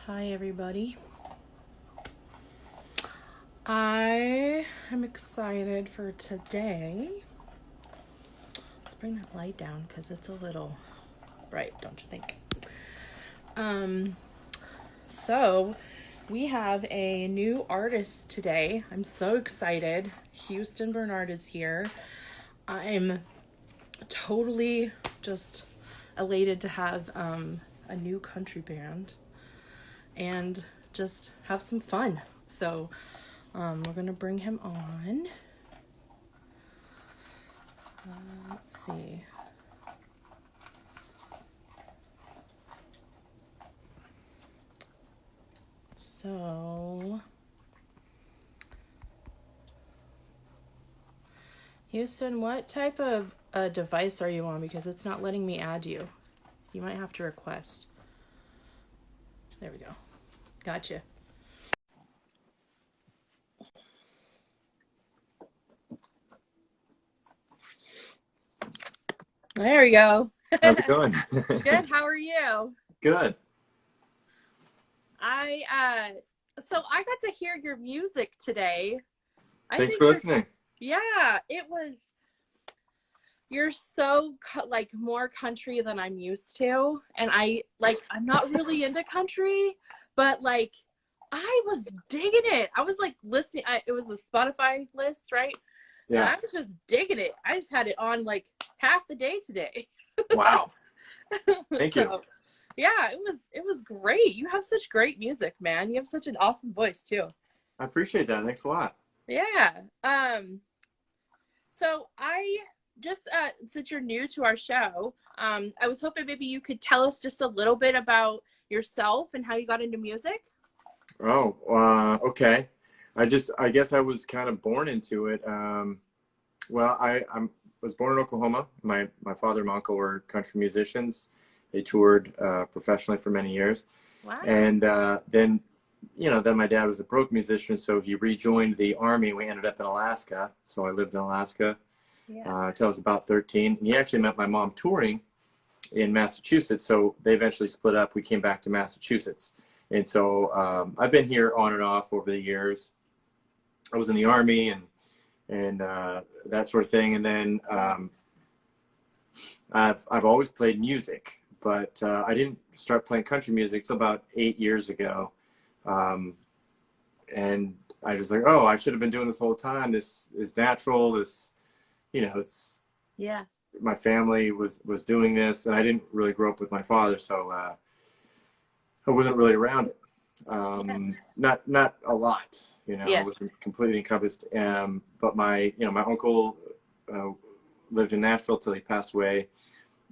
Hi, everybody. I am excited for today. Let's bring that light down because it's a little bright, don't you think? Um, so we have a new artist today. I'm so excited. Hudson Bernard is here. I'm totally just elated to have a new country band and just have some fun. So we're gonna bring him on. Let's see. So, Houston, what type of device are you on? Because it's not letting me add you. You might have to request. There we go. Gotcha. There we go. How's it going? Good. How are you? Good. So I got to hear your music today. I Thanks think for you're, listening. yeah, you're so like more country than I'm used to. And I'm not really into country, but like, I was digging it. I was like listening. It was a Spotify list, right? And Yeah. I was just digging it. I just had it on like half the day today. Wow. Thank you. So yeah, it was great. You have such great music, man. You have such an awesome voice too. I appreciate that. Thanks a lot. Yeah. So I just since you're new to our show, I was hoping maybe you could tell us just a little bit about yourself and how you got into music. Oh, okay. I guess I was kind of born into it. Well, I was born in Oklahoma. My father and my uncle were country musicians. They toured professionally for many years. Wow. And then my dad was a broke musician, so he rejoined the Army. We ended up in Alaska. So I lived in Alaska until I was about 13. And he actually met my mom touring in Massachusetts. So they eventually split up. We came back to Massachusetts. And so I've been here on and off over the years. I was in the Army and that sort of thing. And then I've always played music, but I didn't start playing country music until about 8 years ago. And I was like, oh, I should have been doing this whole time. This is natural. This, it's my family was doing this, and I didn't really grow up with my father, so I wasn't really around it. Not a lot, I wasn't completely encompassed. But my uncle lived in Nashville till he passed away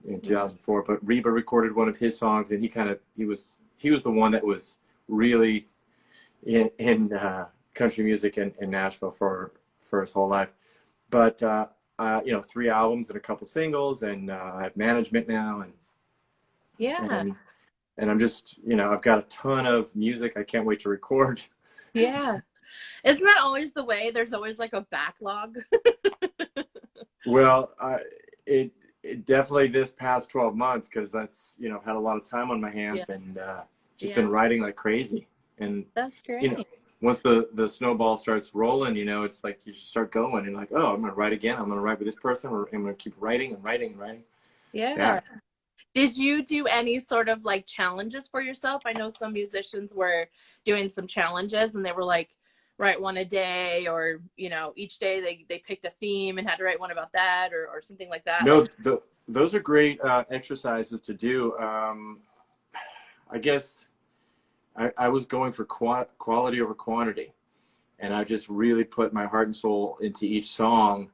in 2004. But Reba recorded one of his songs, and he was the one that was really in country music in Nashville for his whole life. But 3 albums and a couple singles, and I have management now, and I'm just, I've got a ton of music. I can't wait to record. Yeah. Isn't that always the way? There's always like a backlog. Well, it definitely this past 12 months, because that's, had a lot of time on my hands and just been writing like crazy. And that's great. Once the snowball starts rolling, it's like you should start going and like, oh, I'm going to write again. I'm going to write with this person. Or I'm going to keep writing and writing and writing. Yeah. Did you do any sort of like challenges for yourself? I know some musicians were doing some challenges and they were like, write one a day, or, each day they picked a theme and had to write one about that or something like that. No, those are great exercises to do. I guess I was going for quality over quantity, and I just really put my heart and soul into each song.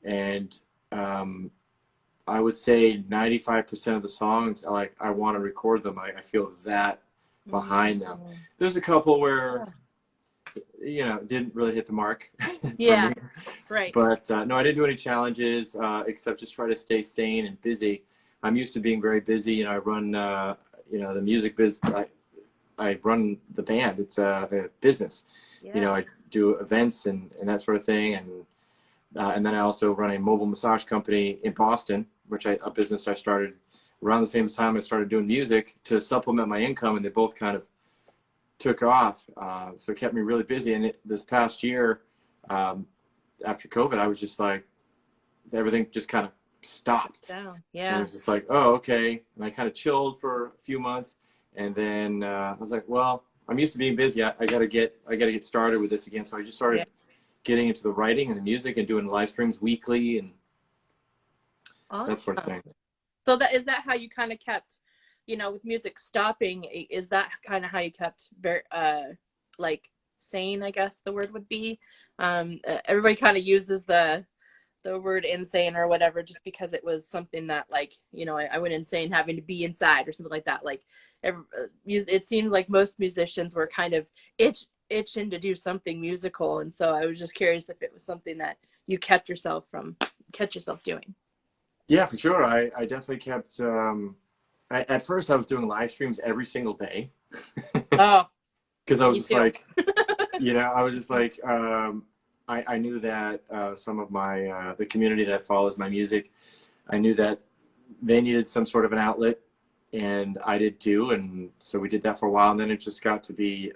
And I would say 95% of the songs, I want to record them. I feel that behind them. There's a couple where, didn't really hit the mark. Yeah, right. But no, I didn't do any challenges except just try to stay sane and busy. I'm used to being very busy. I run, the music business. I run the band. It's a business. Yeah. I do events and that sort of thing. And then I also run a mobile massage company in Boston, a business I started around the same time I started doing music to supplement my income. And they both kind of took off. So it kept me really busy. And this past year, after COVID, I was just like, everything just kind of stopped. Yeah. And it was just like, oh, okay. And I kind of chilled for a few months. And then I was like, well, I'm used to being busy. I gotta get started with this again. So I just started getting into the writing and the music and doing live streams weekly and that sort of thing. So is that how you kind of kept, you know, with music stopping, is that kind of how you kept like sane, I guess the word would be? Everybody kind of uses the word insane or whatever, just because it was something that, like, you know, I went insane having to be inside or something like that. Like it seemed like most musicians were kind of itching to do something musical. And so I was just curious if it was something that you kept yourself doing. Yeah, for sure. I definitely kept, at first I was doing live streams every single day. Oh, because I was just like, you know, I was just like, I knew that some of my, the community that follows my music, I knew that they needed some sort of an outlet, and I did too. And so we did that for a while, and then it just got to be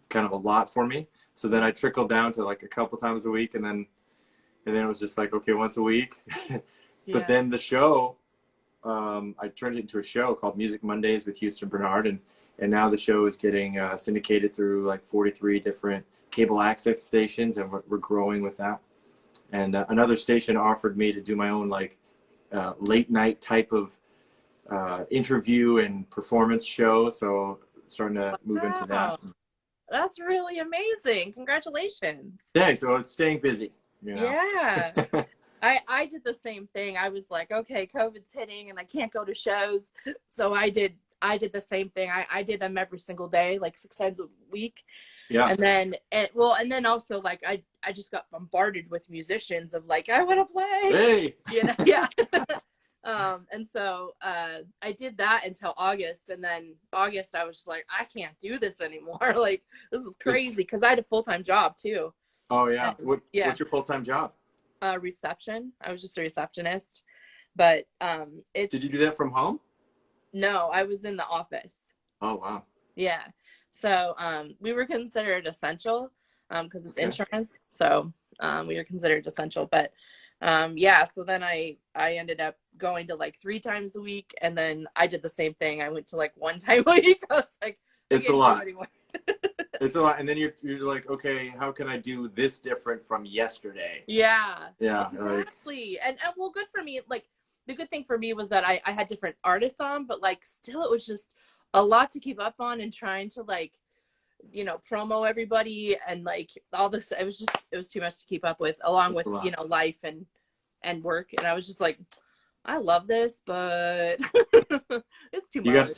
kind of a lot for me. So then I trickled down to like a couple times a week, and then it was just like, okay, once a week. But then the show, I turned it into a show called Music Mondays with Hudson Bernard, and now the show is getting syndicated through like 43 different cable access stations, and we're growing with that. And another station offered me to do my own like late night type of interview and performance show. So starting to move into that. That's really amazing. Congratulations. Thanks. So it's staying busy. You know? Yeah. I did the same thing. I was like, okay, COVID's hitting and I can't go to shows. So I did the same thing. I did them every single day, like 6 times a week. Yeah. And then also like I just got bombarded with musicians of like, I want to play. Hey. You know? Yeah. And so I did that until August, and then August I was just like, I can't do this anymore. Like, this is crazy, because I had a full-time job too. Oh yeah. And, what's your full-time job? Reception. I was just a receptionist, but Did you do that from home? No, I was in the office. Oh wow. Yeah. So we were considered essential because it's insurance. So we were considered essential, but yeah. So then I ended up going to like 3 times a week, and then I did the same thing. I went to like 1 time a week. I was like, it's a lot. It's a lot. And then you're like, okay, how can I do this different from yesterday? Yeah. Yeah. Exactly. And well, good for me. Like, the good thing for me was that I had different artists on, but like still it was just a lot to keep up on, and trying to like, you know, promo everybody and like all this. It was too much to keep up with, along with, you know, life and work. And I was just like, I love this, but it's too much.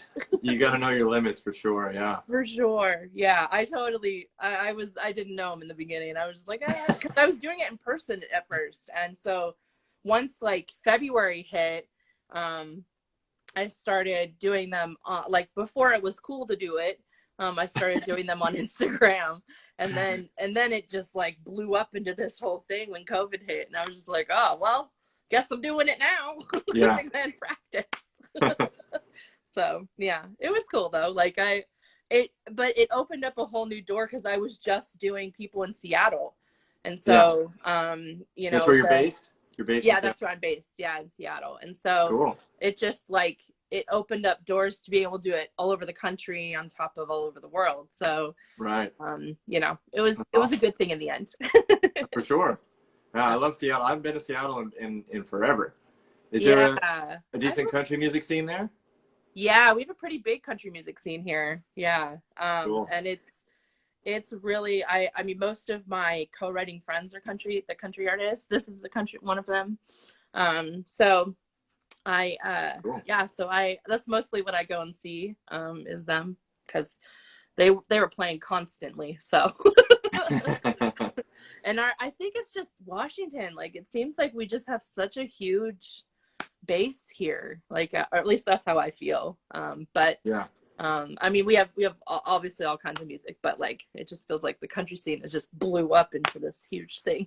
You got to know your limits for sure. Yeah. For sure. Yeah. I didn't know them in the beginning, and I was just like, because I was doing it in person at first. And so once like February hit, I started doing them like before it was cool to do it. I started doing them on Instagram, and then it just like blew up into this whole thing when COVID hit, and I was just like, oh well, guess I'm doing it now. Yeah. Then practice. So yeah, it was cool though. Like but it opened up a whole new door, because I was just doing people in Seattle, and so you know, that's where you're based. You're based. Yeah, that's where I'm based. Yeah, in Seattle, and so cool. It just like it opened up doors to be able to do it all over the country, on top of all over the world. So right. You know, it was a good thing in the end. For sure. I love Seattle. I've been to Seattle in forever. Is there a decent country music scene there? Yeah, we have a pretty big country music scene here. Yeah. Cool. And it's really, I mean, most of my co-writing friends are country artists. This is one of them. So cool. Yeah, so that's mostly what I go and see, is them, because they were playing constantly. So, and I think it's just Washington. Like, it seems like we just have such a huge base here, like, or at least that's how I feel. But yeah. I mean, we have obviously all kinds of music, but like, it just feels like the country scene has just blew up into this huge thing.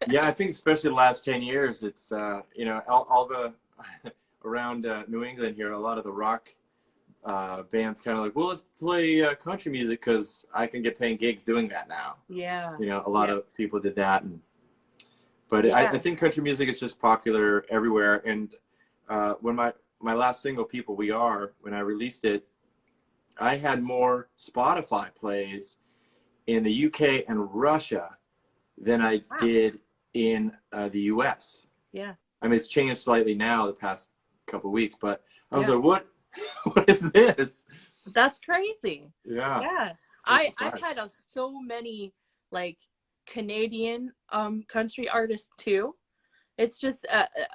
Yeah, I think especially the last 10 years, it's, you know, all the, around New England here, a lot of the rock bands kind of like, well, let's play country music because I can get paying gigs doing that now. Yeah. You know, a lot of people did that. But Yeah. I think country music is just popular everywhere. And when my last single, People We Are, when I released it, I had more Spotify plays in the UK and Russia than I did in the US. Yeah. I mean, it's changed slightly now the past couple of weeks, but I was like, what is this? That's crazy. Yeah. Yeah. So I've had so many like Canadian country artists too. It's just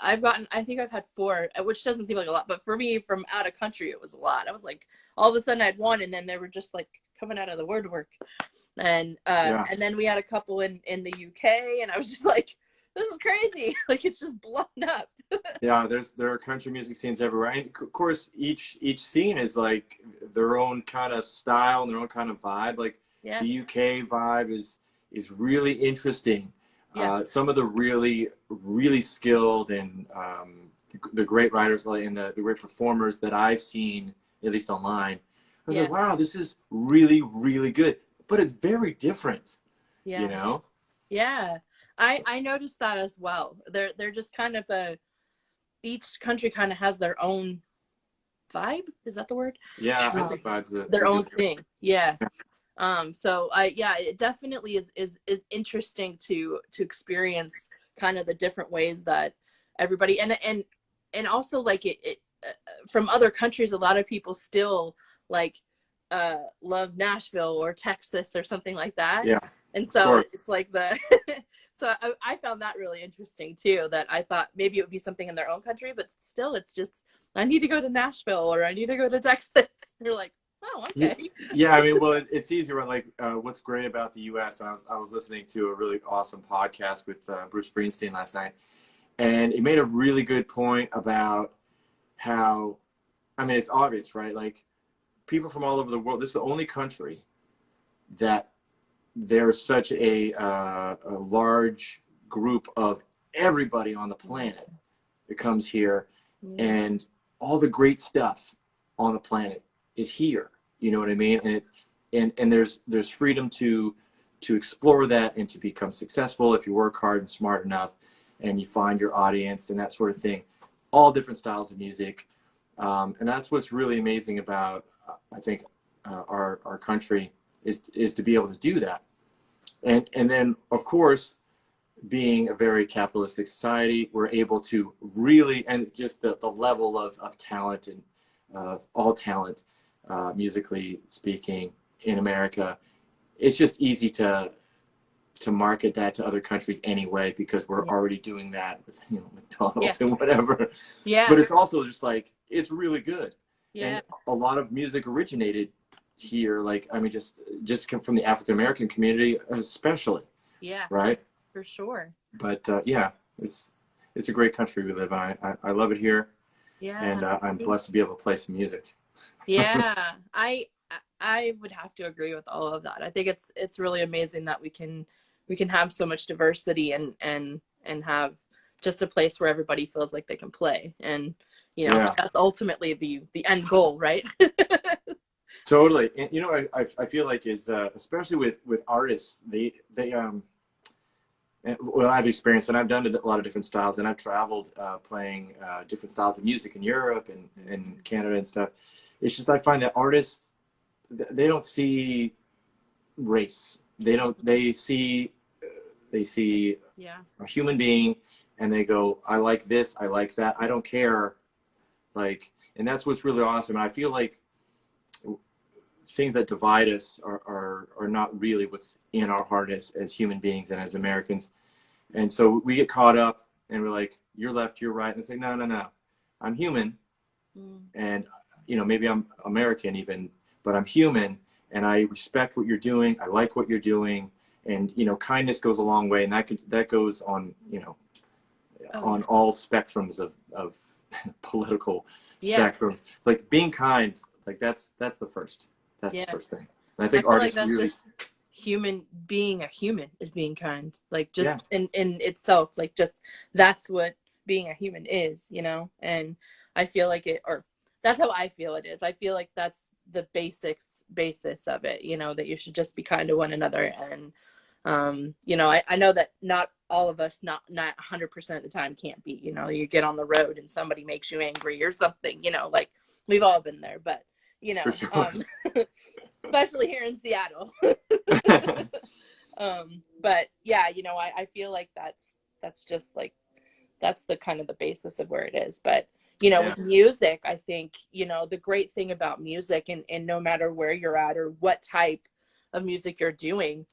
I think I've had 4, which doesn't seem like a lot, but for me from out of country it was a lot. I was like, all of a sudden I had 1, and then they were just like coming out of the woodwork. And then we had a couple in the UK, and I was just like, this is crazy. Like, it's just blown up. Yeah, there are country music scenes everywhere, and of course each scene is like their own kind of style and their own kind of vibe. Like the UK vibe is really interesting. Some of the really skilled and the great writers and the great performers that I've seen, at least online, I was like, wow, this is really, really good. But it's very different, you know? Yeah. I noticed that as well. They're just kind of each country kind of has their own vibe. Is that the word? Yeah, I think vibes their own thing. Yeah. So it definitely is interesting to experience kind of the different ways that everybody and also like it from other countries, a lot of people still like love Nashville or Texas or something like that. Yeah. And so it's like so I found that really interesting too, that I thought maybe it would be something in their own country, but still it's just, I need to go to Nashville or I need to go to Texas. They're like, oh, okay. Yeah, I mean, well, it's easier. Like, what's great about the U.S., and I was listening to a really awesome podcast with Bruce Springsteen last night, and he made a really good point about how, I mean, it's obvious, right? Like, people from all over the world, this is the only country that there's such a large group of everybody on the planet that comes here, and all the great stuff on the planet is here. You know what I mean? And there's freedom to explore that and to become successful if you work hard and smart enough and you find your audience and that sort of thing. All different styles of music. And that's what's really amazing about, I think, our country is to be able to do that. And then, of course, being a very capitalistic society, we're able to really, and just the level of talent and all talent, musically speaking, in America, it's just easy to market that to other countries anyway, because we're already doing that with McDonald's and whatever. But it's also just like, it's really good. And a lot of music originated here, like, I mean, just come from the African American community especially. Right, for sure. But it's a great country we live in. I love it here. And I'm blessed to be able to play some music. I would have to agree with all of that. I think it's really amazing that we can have so much diversity and have just a place where everybody feels like they can play, and that's ultimately the end goal, right? Totally. And I feel like is especially with artists, they well, I've experienced, and I've done a lot of different styles, and I've traveled playing different styles of music in Europe and Canada and stuff. It's just, I find that artists, they don't see race. They see a human being, and they go, I like this, I like that, I don't care. Like, and that's what's really awesome. And I feel like things that divide us are not really what's in our heart as human beings and as Americans. And so we get caught up and we're like, you're left, you're right. And it's like, no. I'm human. And, maybe I'm American even, but I'm human, and I respect what you're doing. I like what you're doing. And, kindness goes a long way. And that goes on, on all spectrums of political spectrums. Like, being kind, like that's the first. That's the first thing. And I think artists like that's really just being a human is being kind. Like, just in itself, like, just that's what being a human is, and I feel like that's how I feel it is. I feel like that's the basis of it, you know, that you should just be kind to one another. And, you know, I know that not all of us, not 100% of the time can't be, you know, you get on the road and somebody makes you angry or something, you know, like we've all been there, but, you know, sure. Especially here in Seattle. But yeah, you know, I feel like that's just like, that's the kind of the basis of where it is. But, you know, with music, I think, you know, the great thing about music, and no matter where you're at or what type of music you're doing,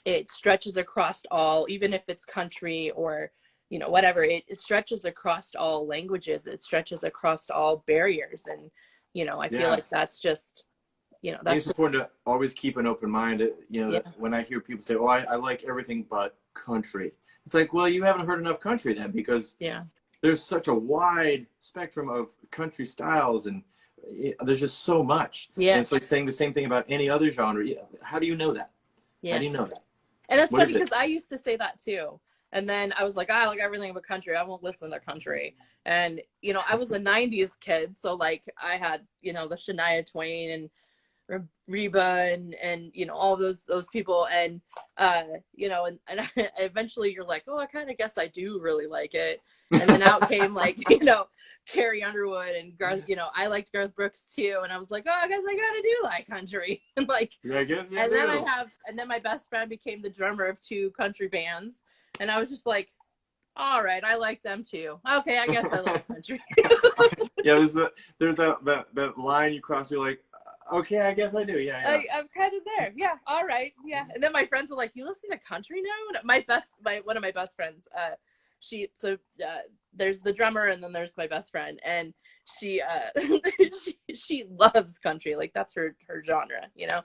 it stretches across all, even if it's country or, you know, whatever, it stretches across all languages. It stretches across all barriers. And, you know, I feel like that's just, you know, that's it's important to always keep an open mind. You know, that when I hear people say, oh, I like everything but country. It's like, well, you haven't heard enough country then, because there's such a wide spectrum of country styles, and there's just so much. And it's like saying the same thing about any other genre. How do you know that? How do you know that? And it's funny because I used to say that too. And then I was like, I like everything but country. I won't listen to country. And, you know, I was a 90s kid. So like I had, you know, the Shania Twain and Reba and you know, all those people. And, you know, and eventually you're like, oh, I kind of guess I do really like it. And then out came like, you know, Carrie Underwood and Garth, you know, I liked Garth Brooks too. And I was like, oh, I guess I gotta do like country. And like, I guess you and do. Then my best friend became the drummer of 2 country bands. And I was just like, all right, I like them too. Okay, I guess I like country. There's that line you cross, you're like, okay, I guess I do. I'm kind of there. Yeah, all right. Yeah. And then my friends are like, you listen to country now? And one of my best friends, there's the drummer and then there's my best friend, and she she loves country, like that's her genre, you know.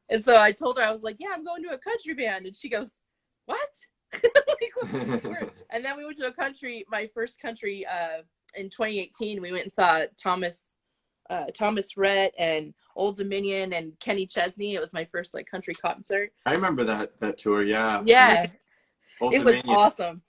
And so I told her, I was like, yeah, I'm going to a country band, and she goes, what? Like, and then we went to my first country in 2018. We went and saw Thomas Rhett and Old Dominion and Kenny Chesney. It was my first like country concert. I remember that tour. It was awesome.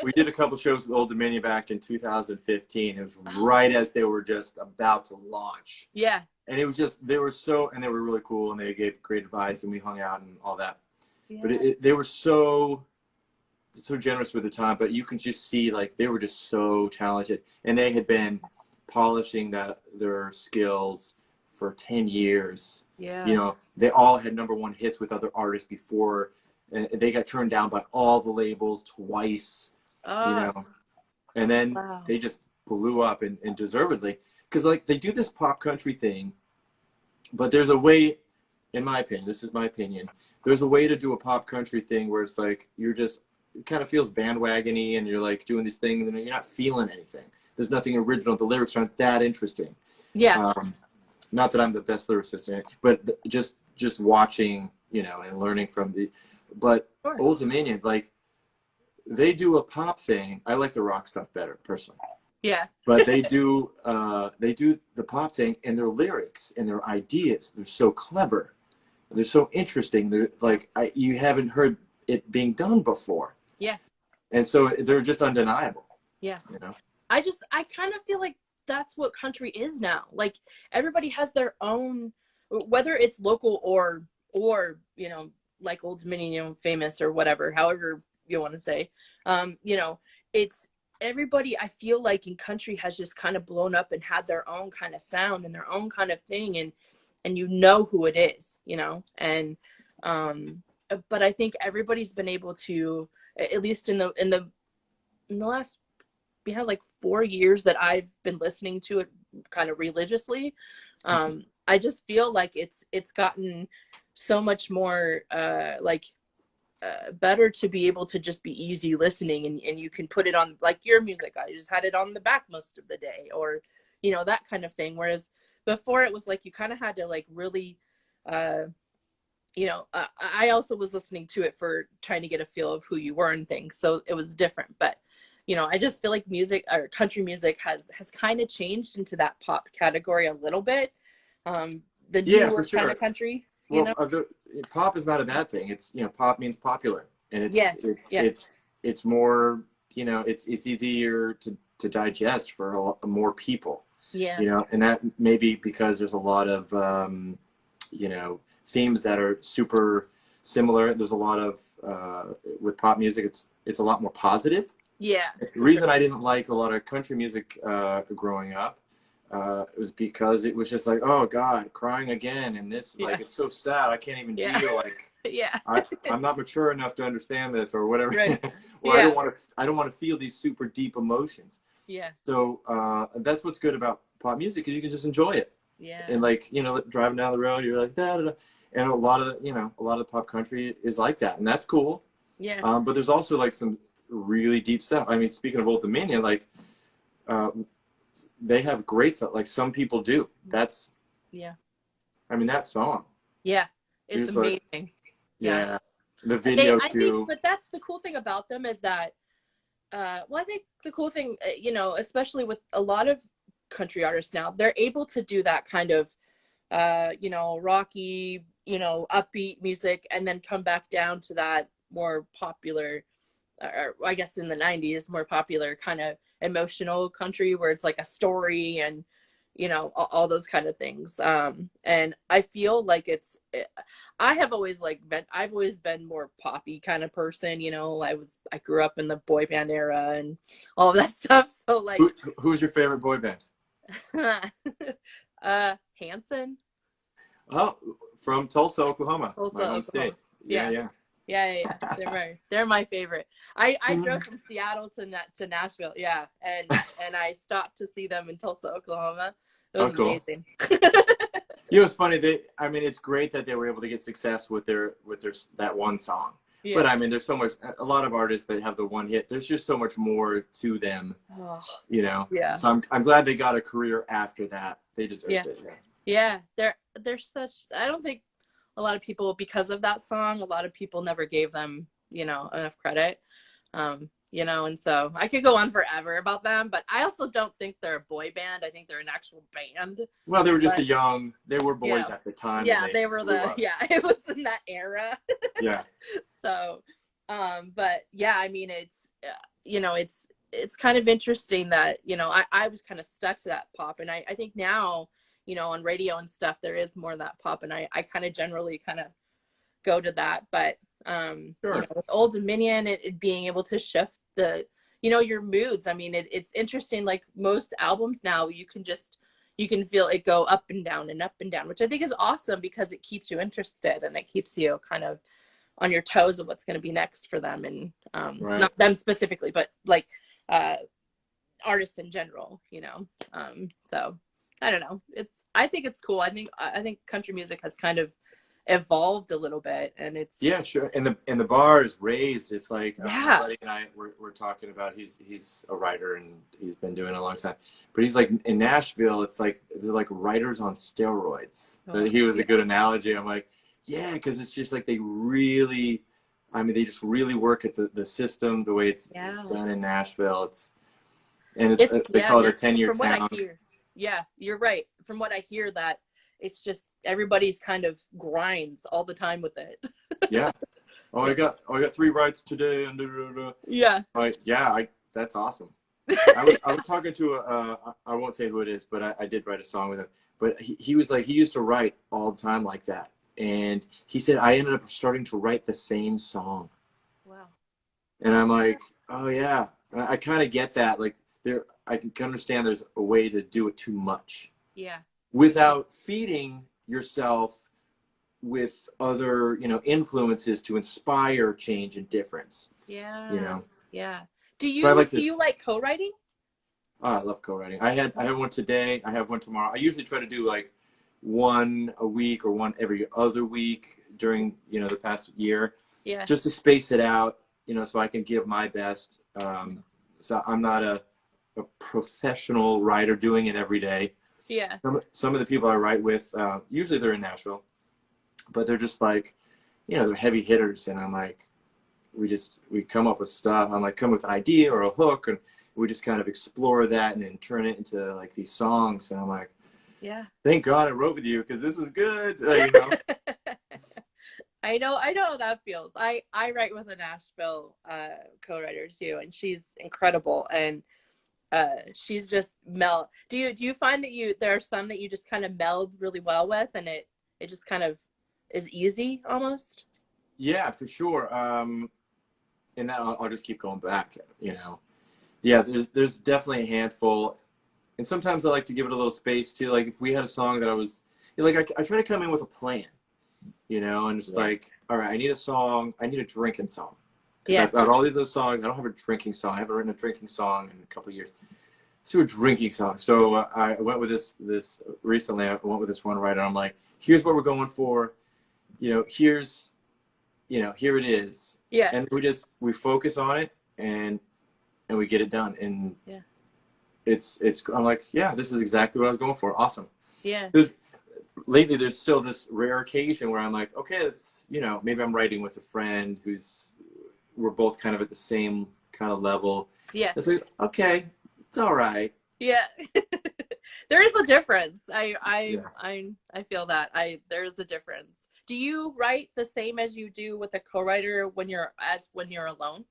We did a couple shows with Old Dominion back in 2015. It was right as they were just about to launch. And it was just, they were really cool, and they gave great advice, and we hung out and all that. But they were so generous with the time, but you can just see like they were just so talented, and they had been polishing their skills for 10 years. You know, they all had #1 hits with other artists before. And they got turned down by all the labels twice, you know, and then they just blew up, and deservedly, because like they do this pop country thing, but there's a way, in my opinion, this is my opinion, there's a way to do a pop country thing where it's like it kind of feels bandwagony, and you're like doing these things and you're not feeling anything. There's nothing original. The lyrics aren't that interesting. Not that I'm the best lyricist, but just watching, you know, and learning from but Old Dominion, like they do a pop thing. I like the rock stuff better personally. But they do the pop thing, and their lyrics and their ideas, they're so clever. They're so interesting. They're like, you haven't heard it being done before. And so they're just undeniable. You know? I kind of feel like that's what country is now. Like everybody has their own, whether it's local or, you know, like Old Dominion, you know, famous or whatever, however you want to say, you know, it's everybody, I feel like in country has just kind of blown up and had their own kind of sound and their own kind of thing. And you know who it is, you know, and, but I think everybody's been able to, at least in the last, we had like 4 years that I've been listening to it kind of religiously. I just feel like it's gotten so much more better to be able to just be easy listening, and you can put it on like your music. I just had it on the back most of the day, or, you know, that kind of thing. Whereas before it was like, you kind of had to like really, you know, I also was listening to it for trying to get a feel of who you were and things. So it was different, but you know, I just feel like music or country music has kind of changed into that pop category a little bit. The newer kind of country. You know? Pop is not a bad thing. It's, you know, pop means popular, and it's more, you know, it's easier to digest for more people. Yeah. You know, and that maybe because there's a lot of, you know, themes that are super similar. There's a lot of, with pop music, it's a lot more positive. Yeah. The reason I didn't like a lot of country music growing up it was because it was just like, oh God, crying again, and this, like, it's so sad. I can't even deal. Like, yeah, I'm not mature enough to understand this, or whatever. Right. Or I don't want to feel these super deep emotions. Yeah. So that's what's good about pop music, is you can just enjoy it. Yeah. And like, you know, driving down the road, you're like da da da, and a lot of pop country is like that, and that's cool. Yeah. But there's also like some really deep stuff. I mean, speaking of Old Dominion, like, they have great stuff. Like, Some People Do. That's, I mean, that song. Yeah, it's amazing. Like, yeah, the video I too. think, but that's the cool thing about them is that, well, I think the cool thing, you know, especially with a lot of country artists now, they're able to do that kind of, you know, rocky, you know, upbeat music, and then come back down to that more popular, or I guess in the 90s, more popular kind of emotional country where it's like a story and, you know, all those kind of things. And I feel like I've always been more poppy kind of person, you know. I grew up in the boy band era and all of that stuff. So like, who's your favorite boy band? Hanson. Oh, from Tulsa, Oklahoma. Tulsa, my home Oklahoma. state. Yeah. They're my favorite. I drove from Seattle to Nashville. Yeah, and I stopped to see them in Tulsa, Oklahoma. It was amazing. You know, it's funny. It's great that they were able to get success with their that one song. Yeah. But I mean, there's a lot of artists that have the one hit. There's just so much more to them. Oh, you know. Yeah. So I'm glad they got a career after that. They deserved it. Yeah. They're such. I don't think a lot of people, because of that song, a lot of people never gave them, you know, enough credit. You know, and so I could go on forever about them, but I also don't think they're a boy band. I think they're an actual band. Well, they were just they were boys at the time. Yeah, they were it was in that era. Yeah. So, but yeah, I mean, it's, you know, it's kind of interesting that, you know, I was kind of stuck to that pop, and I think now, you know, on radio and stuff, there is more of that pop, and I kind of generally kind of go to that. But you know, with Old Dominion, it being able to shift the, you know, your moods. I mean, it's interesting. Like most albums now, you can feel it go up and down, which I think is awesome because it keeps you interested and it keeps you kind of on your toes of what's going to be next for them, and not them specifically, but like artists in general, you know. So I don't know. I think it's cool. I think country music has kind of evolved a little bit, and it's sure. And the bar is raised. It's like my buddy and I we're talking about. He's a writer and he's been doing it a long time. But he's like, in Nashville, it's like they're like writers on steroids. He was a good analogy. I'm like, yeah, because it's just like they just really work at the system, the way it's done in Nashville. They call it a 10-year town. Yeah, you're right. From what I hear, that it's just everybody's kind of grinds all the time with it. Yeah. Oh, I got 3 rights today. And yeah. Like, that's awesome. I was talking to I won't say who it is, but I did write a song with him. But he was like, he used to write all the time like that, and he said I ended up starting to write the same song. Wow. And I'm like, oh yeah, I kind of get that. Like I can understand there's a way to do it too much. Yeah. Without feeding yourself with other, you know, influences to inspire change and difference. Yeah. You know. Yeah. Do you like co-writing? Oh, I love co-writing. I had one today. I have one tomorrow. I usually try to do like one a week or one every other week during, you know, the past year. Yeah. Just to space it out, you know, so I can give my best. So I'm not a professional writer doing it every day. Yeah. Some of the people I write with, usually they're in Nashville, but they're just like, you know, they're heavy hitters, and I'm like, we come up with stuff. I'm like, come with an idea or a hook, and we just kind of explore that and then turn it into like these songs. And I'm like, yeah, thank God I wrote with you, because this is good. You know. I know how that feels. I write with a Nashville co-writer too, and she's incredible. And she's just meld. Do you find that there are some that you just kind of meld really well with, and it just kind of is easy almost? Yeah, for sure. And that I'll just keep going back, you know. Yeah, there's definitely a handful, and sometimes I like to give it a little space too. Like if we had a song that I was, like I try to come in with a plan, you know, and just like, all right, I need a song, I need a drinking song. Because I've got all of those songs. I don't have a drinking song. I haven't written a drinking song in a couple of years. Let's do a drinking song. So I went with this recently. I went with this one writer. I'm like, here's what we're going for. You know, here it is. Yeah. And we focus on it and we get it done. And I'm like, yeah, this is exactly what I was going for. Awesome. Yeah. Lately there's still this rare occasion where I'm like, okay, it's, you know, maybe I'm writing with a friend we're both kind of at the same kind of level. Yeah. It's like, okay, it's all right. Yeah. There is a difference. I feel that. There is a difference. Do you write the same as you do with a co-writer when you're alone?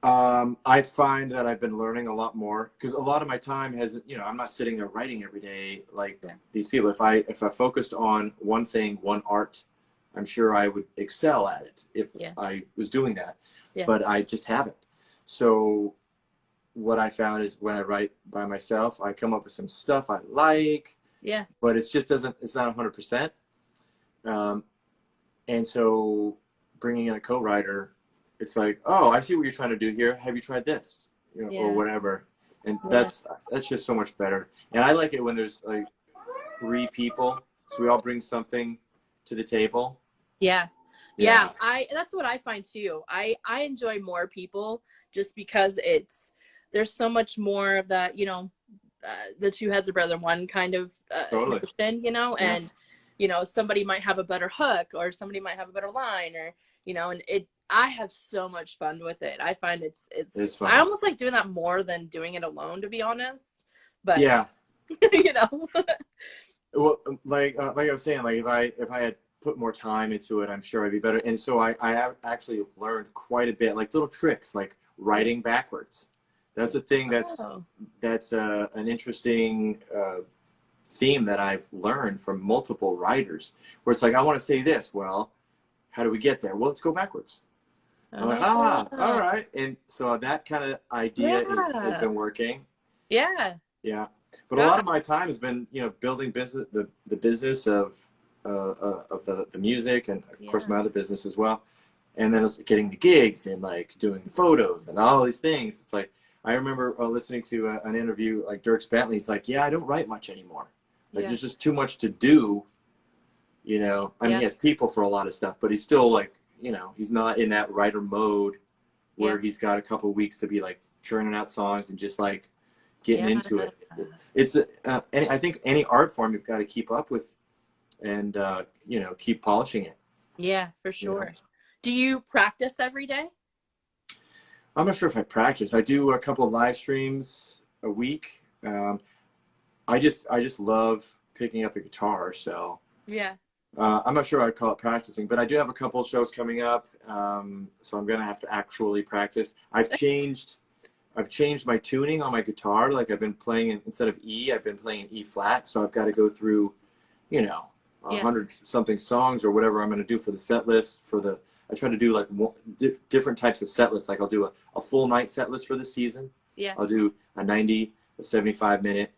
I find that I've been learning a lot more because a lot of my time has, you know, I'm not sitting there writing every day like these people. If I focused on one thing, one art, I'm sure I would excel at it if I was doing that, but I just haven't. So what I found is when I write by myself, I come up with some stuff I like, but it's not 100%. And so bringing in a co-writer, it's like, oh, I see what you're trying to do here. Have you tried this? You know, or whatever. And that's just so much better. And I like it when there's like 3 people, so we all bring something to the table. Yeah. That's what I find too. I enjoy more people just because there's so much more of that, you know, the two heads are better than one kind of notion, you know, and you know, somebody might have a better hook or somebody might have a better line, or you know, and I have so much fun with it. I find it's fun. I almost like doing that more than doing it alone, to be honest. But you know. Well, like I was saying, like if I had put more time into it, I'm sure I'd be better. And so I have actually learned quite a bit, like little tricks, like writing backwards. That's a thing that's an interesting theme that I've learned from multiple writers, where it's like, I want to say this. Well, how do we get there? Well, let's go backwards. I'm like, all right. And so that kind of idea has been working. Yeah. Yeah. But a lot of my time has been, you know, building the business of the music, and of course my other business as well. And then it's getting the gigs and like doing the photos and all these things. It's like, I remember listening to an interview, like Dierks Bentley's like, yeah, I don't write much anymore. Like there's just too much to do, you know. I mean, he has people for a lot of stuff, but he's still like, you know, he's not in that writer mode where he's got a couple of weeks to be like churning out songs and just like getting into it. It's I think any art form you've got to keep up with and you know, keep polishing it. Yeah, for sure. You know? Do you practice every day? I'm not sure if I practice. I do a couple of live streams a week. I just love picking up the guitar, so I'm not sure I'd call it practicing, but I do have a couple of shows coming up, so I'm gonna have to actually practice. I've changed my tuning on my guitar. Like I've been playing instead of E, I've been playing E flat. So I've got to go through, you know, 100 something songs or whatever I'm going to do for the set list. I try to do like different types of set lists. Like I'll do a full night set list for the season. Yeah. I'll do a 90, a 75 minute,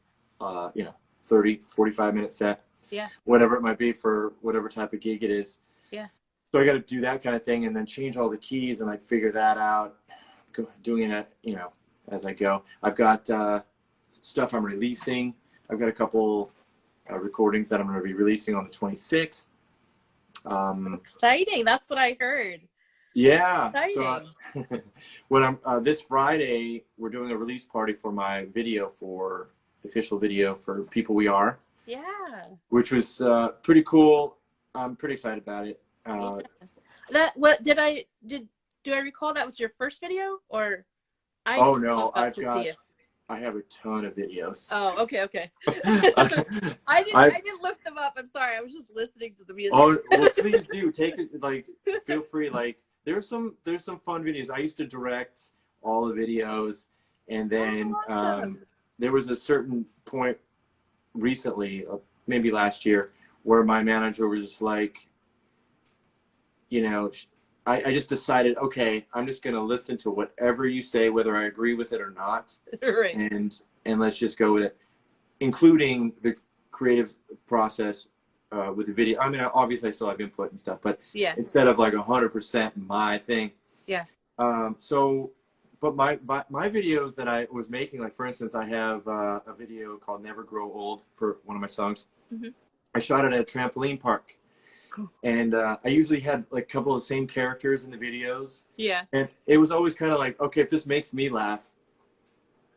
you know, 30, 45 minute set. Yeah. Whatever it might be for whatever type of gig it is. Yeah. So I got to do that kind of thing and then change all the keys and like figure that out. Doing it, you know, as I go. I've got stuff I'm releasing. I've got a couple recordings that I'm going to be releasing on the 26th. Exciting. That's what I heard. Yeah. Exciting. So when I'm this Friday, we're doing a release party for my video, for the official video for People We Are. Yeah. Which was pretty cool. I'm pretty excited about it. Do I recall that was your first video, or? I have a ton of videos. Oh, okay. I didn't look them up. I'm sorry. I was just listening to the music. Oh, well, please do take it. Like, feel free. Like, there's some fun videos. I used to direct all the videos, And then Awesome. there was a certain point recently, maybe last year, where my manager was just like, you know, I just decided, okay, I'm just going to listen to whatever you say, whether I agree with it or not. Right. And let's just go with it, including the creative process with the video. I mean, obviously I still have input and stuff, but Yeah. instead of like 100% my thing. Yeah. But my videos that I was making, like for instance, I have a video called Never Grow Old for one of my songs. Mm-hmm. I shot it at a trampoline park. Cool. And I usually had like a couple of the same characters in the videos. Yeah. And it was always kind of like, okay, if this makes me laugh,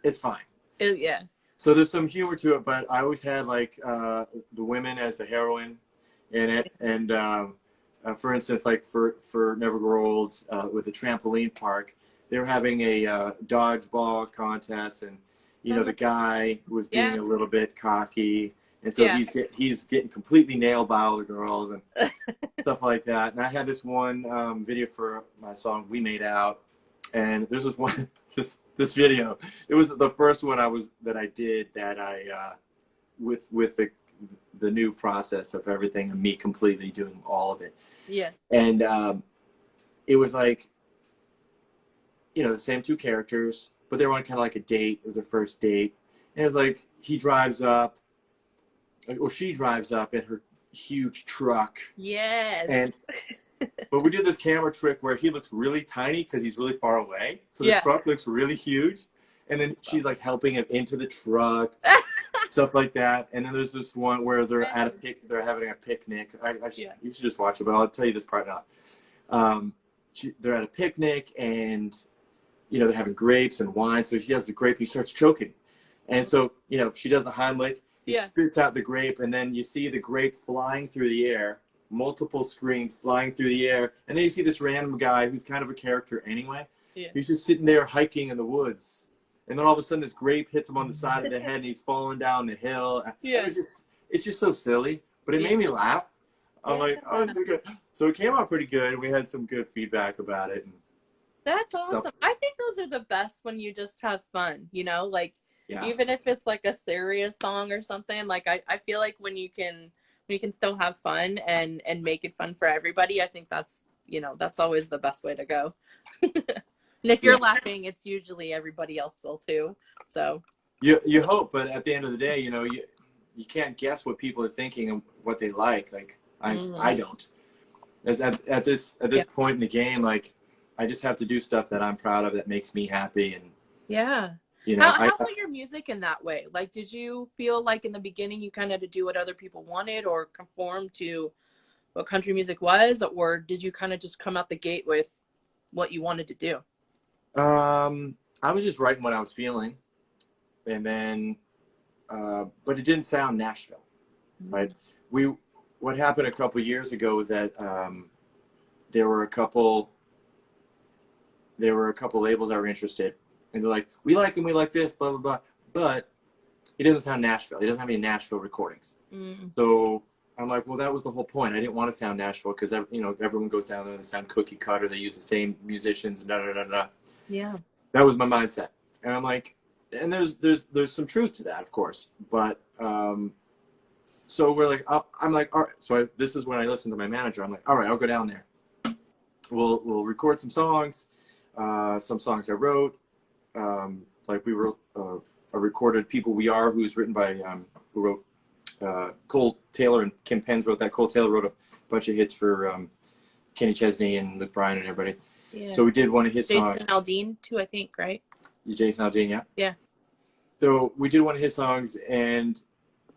it's fine. Yeah. So there's some humor to it, but I always had like the women as the heroine in it. And for instance, like for Never Grow Old with the trampoline park, they were having a dodgeball contest, and you know the guy was being a little bit cocky, and so he's getting completely nailed by all the girls and stuff like that. And I had this one video for my song "We Made Out," and there's this one this video. It was the first one that I did that I with the new process of everything and me completely doing all of it. Yeah. And it was like, you know, the same two characters, but they were on kind of like a date. It was their first date. And it was like, he drives up, or she drives up in her huge truck. Yes. And, but we did this camera trick where he looks really tiny because he's really far away. So the truck looks really huge. And then she's like helping him into the truck, stuff like that. And then there's this one where they're they're having a picnic. You should just watch it, but I'll tell you this part now. They're at a picnic, and you know, they're having grapes and wine. So she has the grape, he starts choking. And so, you know, she does the Heimlich, he spits out the grape, and then you see the grape flying through the air, multiple screens flying through the air. And then you see this random guy who's kind of a character anyway. Yeah. He's just sitting there hiking in the woods. And then all of a sudden this grape hits him on the side of the head, and he's falling down the hill. Yeah. It's just so silly, but it made me laugh. I'm like, oh, this is good. So it came out pretty good. We had some good feedback about it. That's awesome. I think those are the best when you just have fun, you know, like even if it's like a serious song or something, like I feel like when you can still have fun and make it fun for everybody, I think that's, you know, that's always the best way to go. And if you're laughing, it's usually everybody else will too. So you hope, but at the end of the day, you know, you can't guess what people are thinking and what they like. Like I don't. As at this point in the game, like I just have to do stuff that I'm proud of, that makes me happy. And you know, how was your music in that way? Like, did you feel like in the beginning you kind of had to do what other people wanted or conform to what country music was, or did you kind of just come out the gate with what you wanted to do? I was just writing what I was feeling, and then but it didn't sound Nashville, right? What happened a couple of years ago was that there were a couple labels that were interested, and they're like, we like him, we like this, blah blah blah, but it doesn't sound Nashville. It doesn't have any Nashville recordings. So I'm like, well, that was the whole point. I didn't want to sound Nashville because, you know, everyone goes down there and they sound cookie cutter. They use the same musicians, Yeah. That was my mindset. And I'm like, and there's some truth to that, of course. But so we're like, I'm like, all right. So this is when I listened to my manager. I'm like, all right, I'll go down there. We'll record some songs. Some songs I wrote. Like we were a recorded "People We Are," who's written by who wrote Cole Taylor and Kim Penns wrote that. Cole Taylor wrote a bunch of hits for Kenny Chesney and Luke Bryan and everybody. Yeah. So we did one of his songs. Jason Aldean too, I think, right? Jason Aldean, yeah. Yeah. So we did one of his songs, and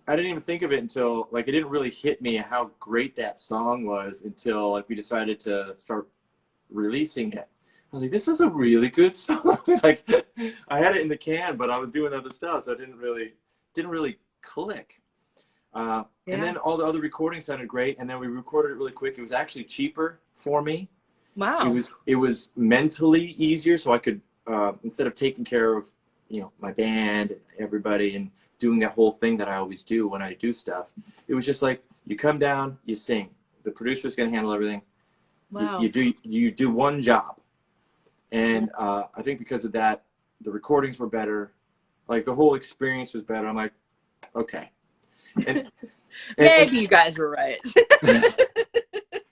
I didn't even think of it until, like, it didn't really hit me how great that song was until, like, we decided to start releasing it. I was like, this is a really good song. Like, I had it in the can, but I was doing other stuff, so it didn't really click. And then all the other recordings sounded great, and then we recorded it really quick. It was actually cheaper for me. Wow. It was mentally easier, so I could instead of taking care of, you know, my band and everybody and doing that whole thing that I always do when I do stuff. It was just like, you come down, you sing. The producer's going to handle everything. Wow. You do one job. And I think because of that, the recordings were better. Like the whole experience was better. I'm like, okay. And maybe you guys were right.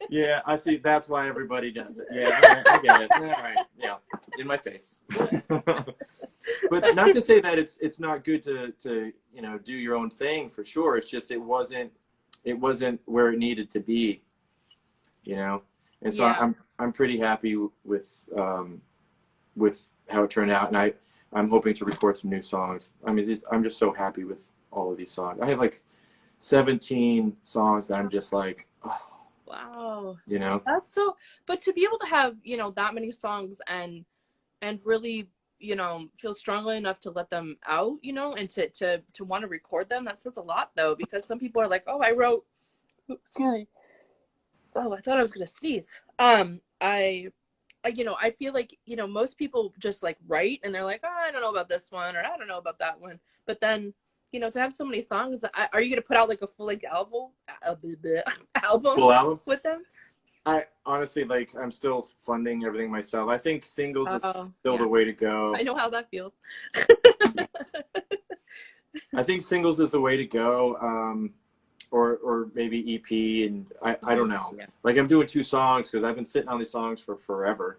Yeah, I see. That's why everybody does it. Yeah, all right, I get it. All right, yeah, in my face. But not to say that it's not good to you know, do your own thing for sure. It's just it wasn't where it needed to be, you know. And so I'm pretty happy with how it turned out, and I'm hoping to record some new songs. I mean, I'm just so happy with all of these songs. I have like 17 songs that I'm just like, oh. Wow. You know, that's so, but to be able to have, you know, that many songs and really, you know, feel strongly enough to let them out, you know, and to want to record them, that says a lot though, because some people are like, oh, I wrote, sorry. Oh, I thought I was going to sneeze. I, you know, I feel like, you know, most people just like write and they're like, oh, I don't know about this one, or I don't know about that one. But then, you know, to have so many songs, are you going to put out like a full length album full album with them? I honestly, like, I'm still funding everything myself. I think singles is still the way to go. I know how that feels. I think singles is the way to go. Or maybe EP, and I don't know. Yeah. Like, I'm doing 2 songs because I've been sitting on these songs for forever,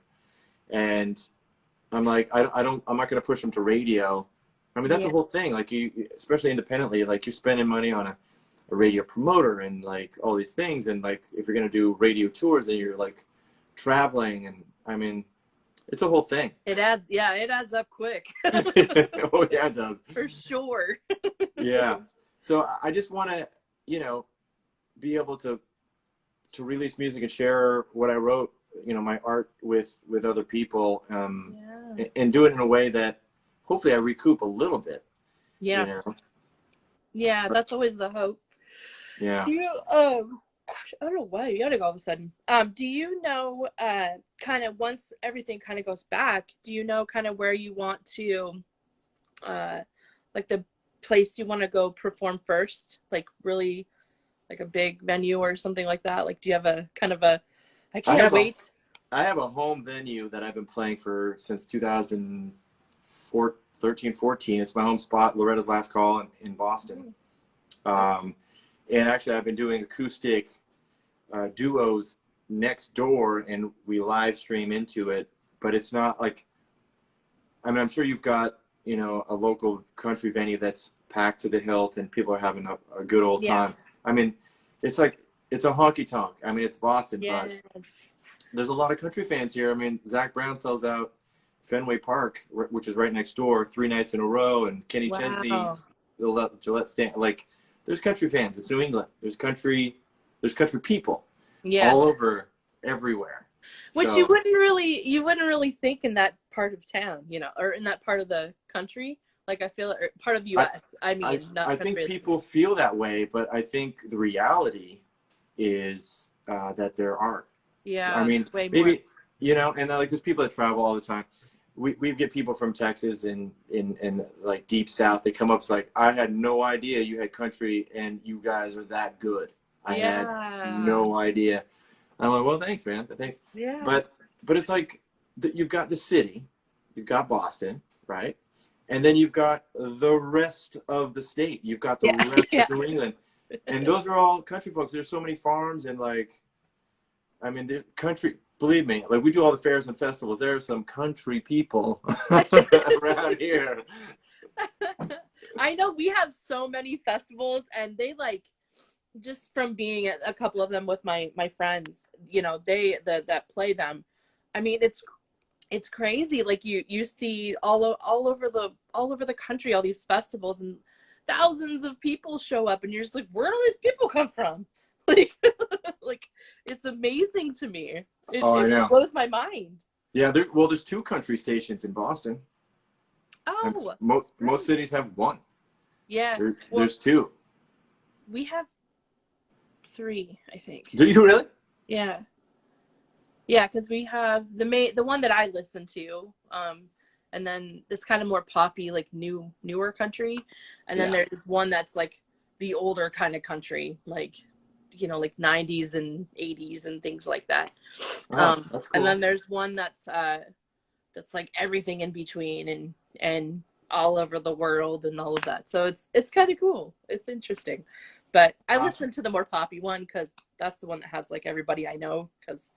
and I'm like, I'm not going to push them to radio. I mean, that's the whole thing. Like, you, especially independently, like, you're spending money on a radio promoter and like all these things, and like if you're going to do radio tours, then you're like traveling, and I mean, it's a whole thing. It adds up quick. Oh yeah, it does. For sure. Yeah. So I just want to, you know, be able to release music and share what I wrote, you know, my art with other people, and do it in a way that hopefully I recoup a little bit. Yeah. You know? Yeah, that's always the hope. Yeah. Gosh, I don't know why you gotta go all of a sudden. Do you know, kind of once everything kind of goes back, do you know kind of where you want to, like the place you want to go perform first? Like really, like a big venue or something like that? Like, do you have a kind of a, I can't wait. I have a home venue that I've been playing for since 2013, 14. It's my home spot, Loretta's Last Call in Boston. And actually, I've been doing acoustic duos next door, and we live stream into it. But it's not like, I mean, I'm sure you've got, you know, a local country venue that's packed to the hilt and people are having a good old time. I mean, it's like, it's a honky tonk. I mean, it's Boston, but there's a lot of country fans here. I mean, Zach Brown sells out Fenway Park, which is right next door, 3 nights in a row, and Kenny Chesney, Gillette Stand, like, there's country fans. It's New England. There's country people all over, everywhere. Which you wouldn't really think in that part of town, you know, or in that part of the country. Like, I feel, or part of the U.S. I think people feel that way, but I think the reality is that there aren't. Yeah. I mean, maybe more. You know, and like there's people that travel all the time. We get people from Texas and like deep South. They come up, it's like, I had no idea you had country and you guys are that good. I had no idea. I'm like, well, thanks, man. Thanks. Yeah. But it's like you've got the city, you've got Boston, right? And then you've got the rest of the state. You've got the rest of New England. And those are all country folks. There's so many farms and like, I mean, the country. Believe me, like we do all the fairs and festivals. There are some country people around here. I know we have so many festivals, and they like, just from being at a couple of them with my friends, you know, that play them. I mean, it's crazy. Like you see all over the country, all these festivals, and thousands of people show up, and you're just like, where do these people come from? Like, like it's amazing to me. It blows my mind. Yeah, there's 2 country stations in Boston. Oh, most cities have 1. Yeah, there's 2. We have 3, I think. Do you really? Yeah, because we have the one that I listen to, and then this kind of more poppy, like newer country, and then there's one that's like the older kind of country, like, you know, like 90s and 80s and things like that. That's cool. And then there's one that's like everything in between, and and all over the world and all of that. So it's kind of cool. It's interesting. But I listen to the more poppy one because that's the one that has like everybody I know, because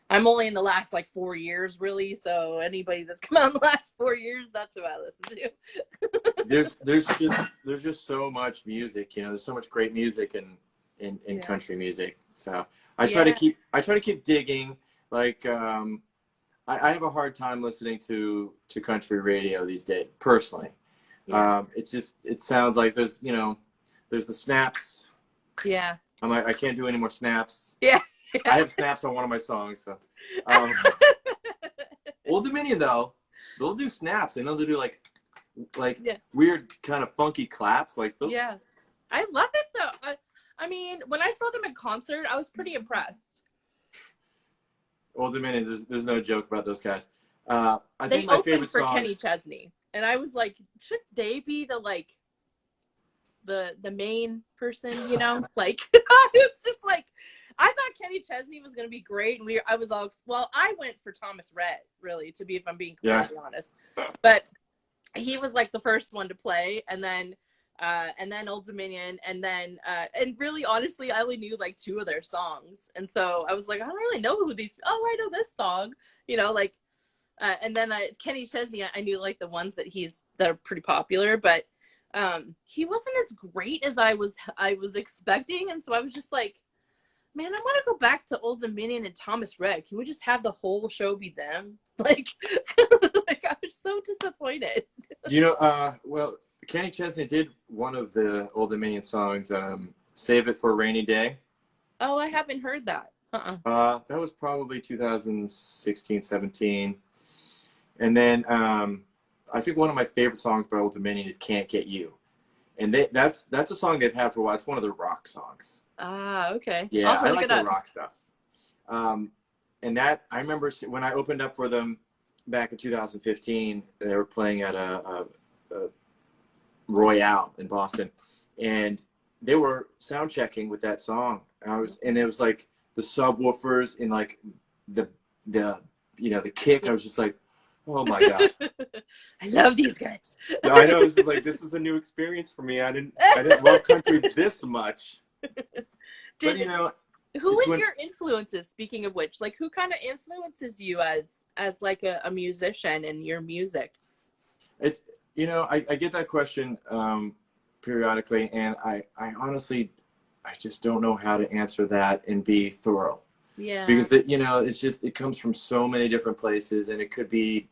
I'm only in the last like 4 years really. So anybody that's come out in the last 4 years, that's who I listen to. there's just so much music, you know, there's so much great music in country music. So I try to keep digging. Like I have a hard time listening to country radio these days, personally. Yeah. It sounds like there's the snaps. Yeah. I'm like, I can't do any more snaps. Yeah. I have snaps on one of my songs. So Old Dominion though, they'll do snaps and they'll do like weird kind of funky claps. Like yeah, I love it though. I mean, when I saw them in concert, I was pretty impressed. Old Dominion, there's no joke about those guys. I think my favorite song for Kenny Chesney, and I was like, should they be the main person? You know, like I was just like, I thought Kenny Chesney was gonna be great, and I went for Thomas Rhett, really, if I'm being completely honest, but he was like the first one to play, and then Old Dominion, and then and really honestly I only knew like 2 of their songs, and so I was like, I don't really know who these, I know this song, you know, like and then Kenny Chesney, I knew like the ones that are pretty popular, but he wasn't as great as I was expecting, and so I was just like, man, I want to go back to Old Dominion and Thomas Rhett. Can we just have the whole show be them? Like, like I was so disappointed. You know, well, Kenny Chesney did one of the Old Dominion songs, "Save It for a Rainy Day." Oh, I haven't heard that. That was probably 2016, 17. And then I think one of my favorite songs by Old Dominion is "Can't Get You," and that's a song they've had for a while. It's one of their rock songs. Ah, okay. Yeah, I like the rock stuff. And that, I remember when I opened up for them back in 2015, they were playing at a Royale in Boston, and they were sound checking with that song. And it was like the subwoofers and like the kick. I was just like, oh my God. I love these guys. I know, it was just like, this is a new experience for me. I didn't love country this much. But who was your influences, speaking of which? Like, who kind of influences you as like a musician and your music? It's, I get that question periodically, and I honestly, I just don't know how to answer that and be thorough. Yeah. Because it's just, it comes from so many different places, and it could be,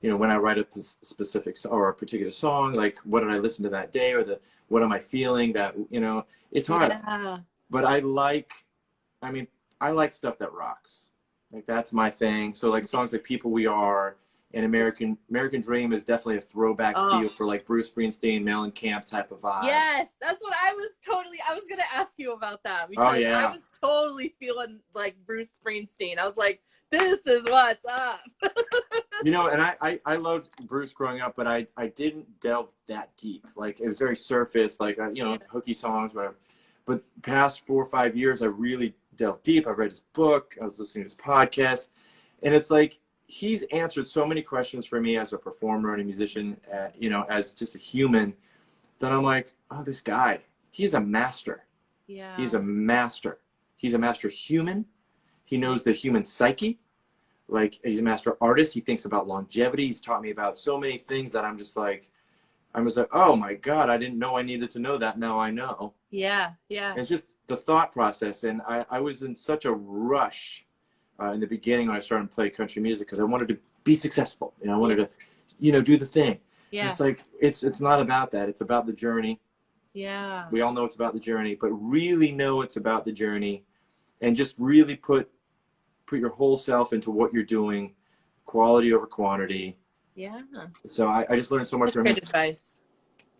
when I write a specific or a particular song, like what did I listen to that day, or what am I feeling that, it's hard. Yeah. But I like stuff that rocks. Like, that's my thing. So like songs like "People We Are" and American Dream is definitely a throwback feel for like Bruce Springsteen, Mellencamp type of vibe. Yes, that's what I was going to ask you about that, because I was totally feeling like Bruce Springsteen. I was like, this is what's up. And I loved Bruce growing up, but I didn't delve that deep. Like, it was very surface, like, hooky songs, whatever. But past 4 or 5 years, I really delved deep. I read his book. I was listening to his podcast. And it's like, he's answered so many questions for me as a performer and a musician, as just a human, that I'm like, oh, this guy, he's a master. Yeah. He's a master. He's a master human. He knows the human psyche. Like, he's a master artist. He thinks about longevity. He's taught me about so many things that I'm just like, oh my God, I didn't know I needed to know that. Now I know. Yeah, yeah. And it's just the thought process. And I was in such a rush in the beginning when I started to play country music, because I wanted to be successful. I wanted to, do the thing. Yeah. It's like, it's not about that. It's about the journey. Yeah. We all know it's about the journey, but really know it's about the journey, and just really put your whole self into what you're doing, quality over quantity. Yeah. So I just learned so much from him. Great advice.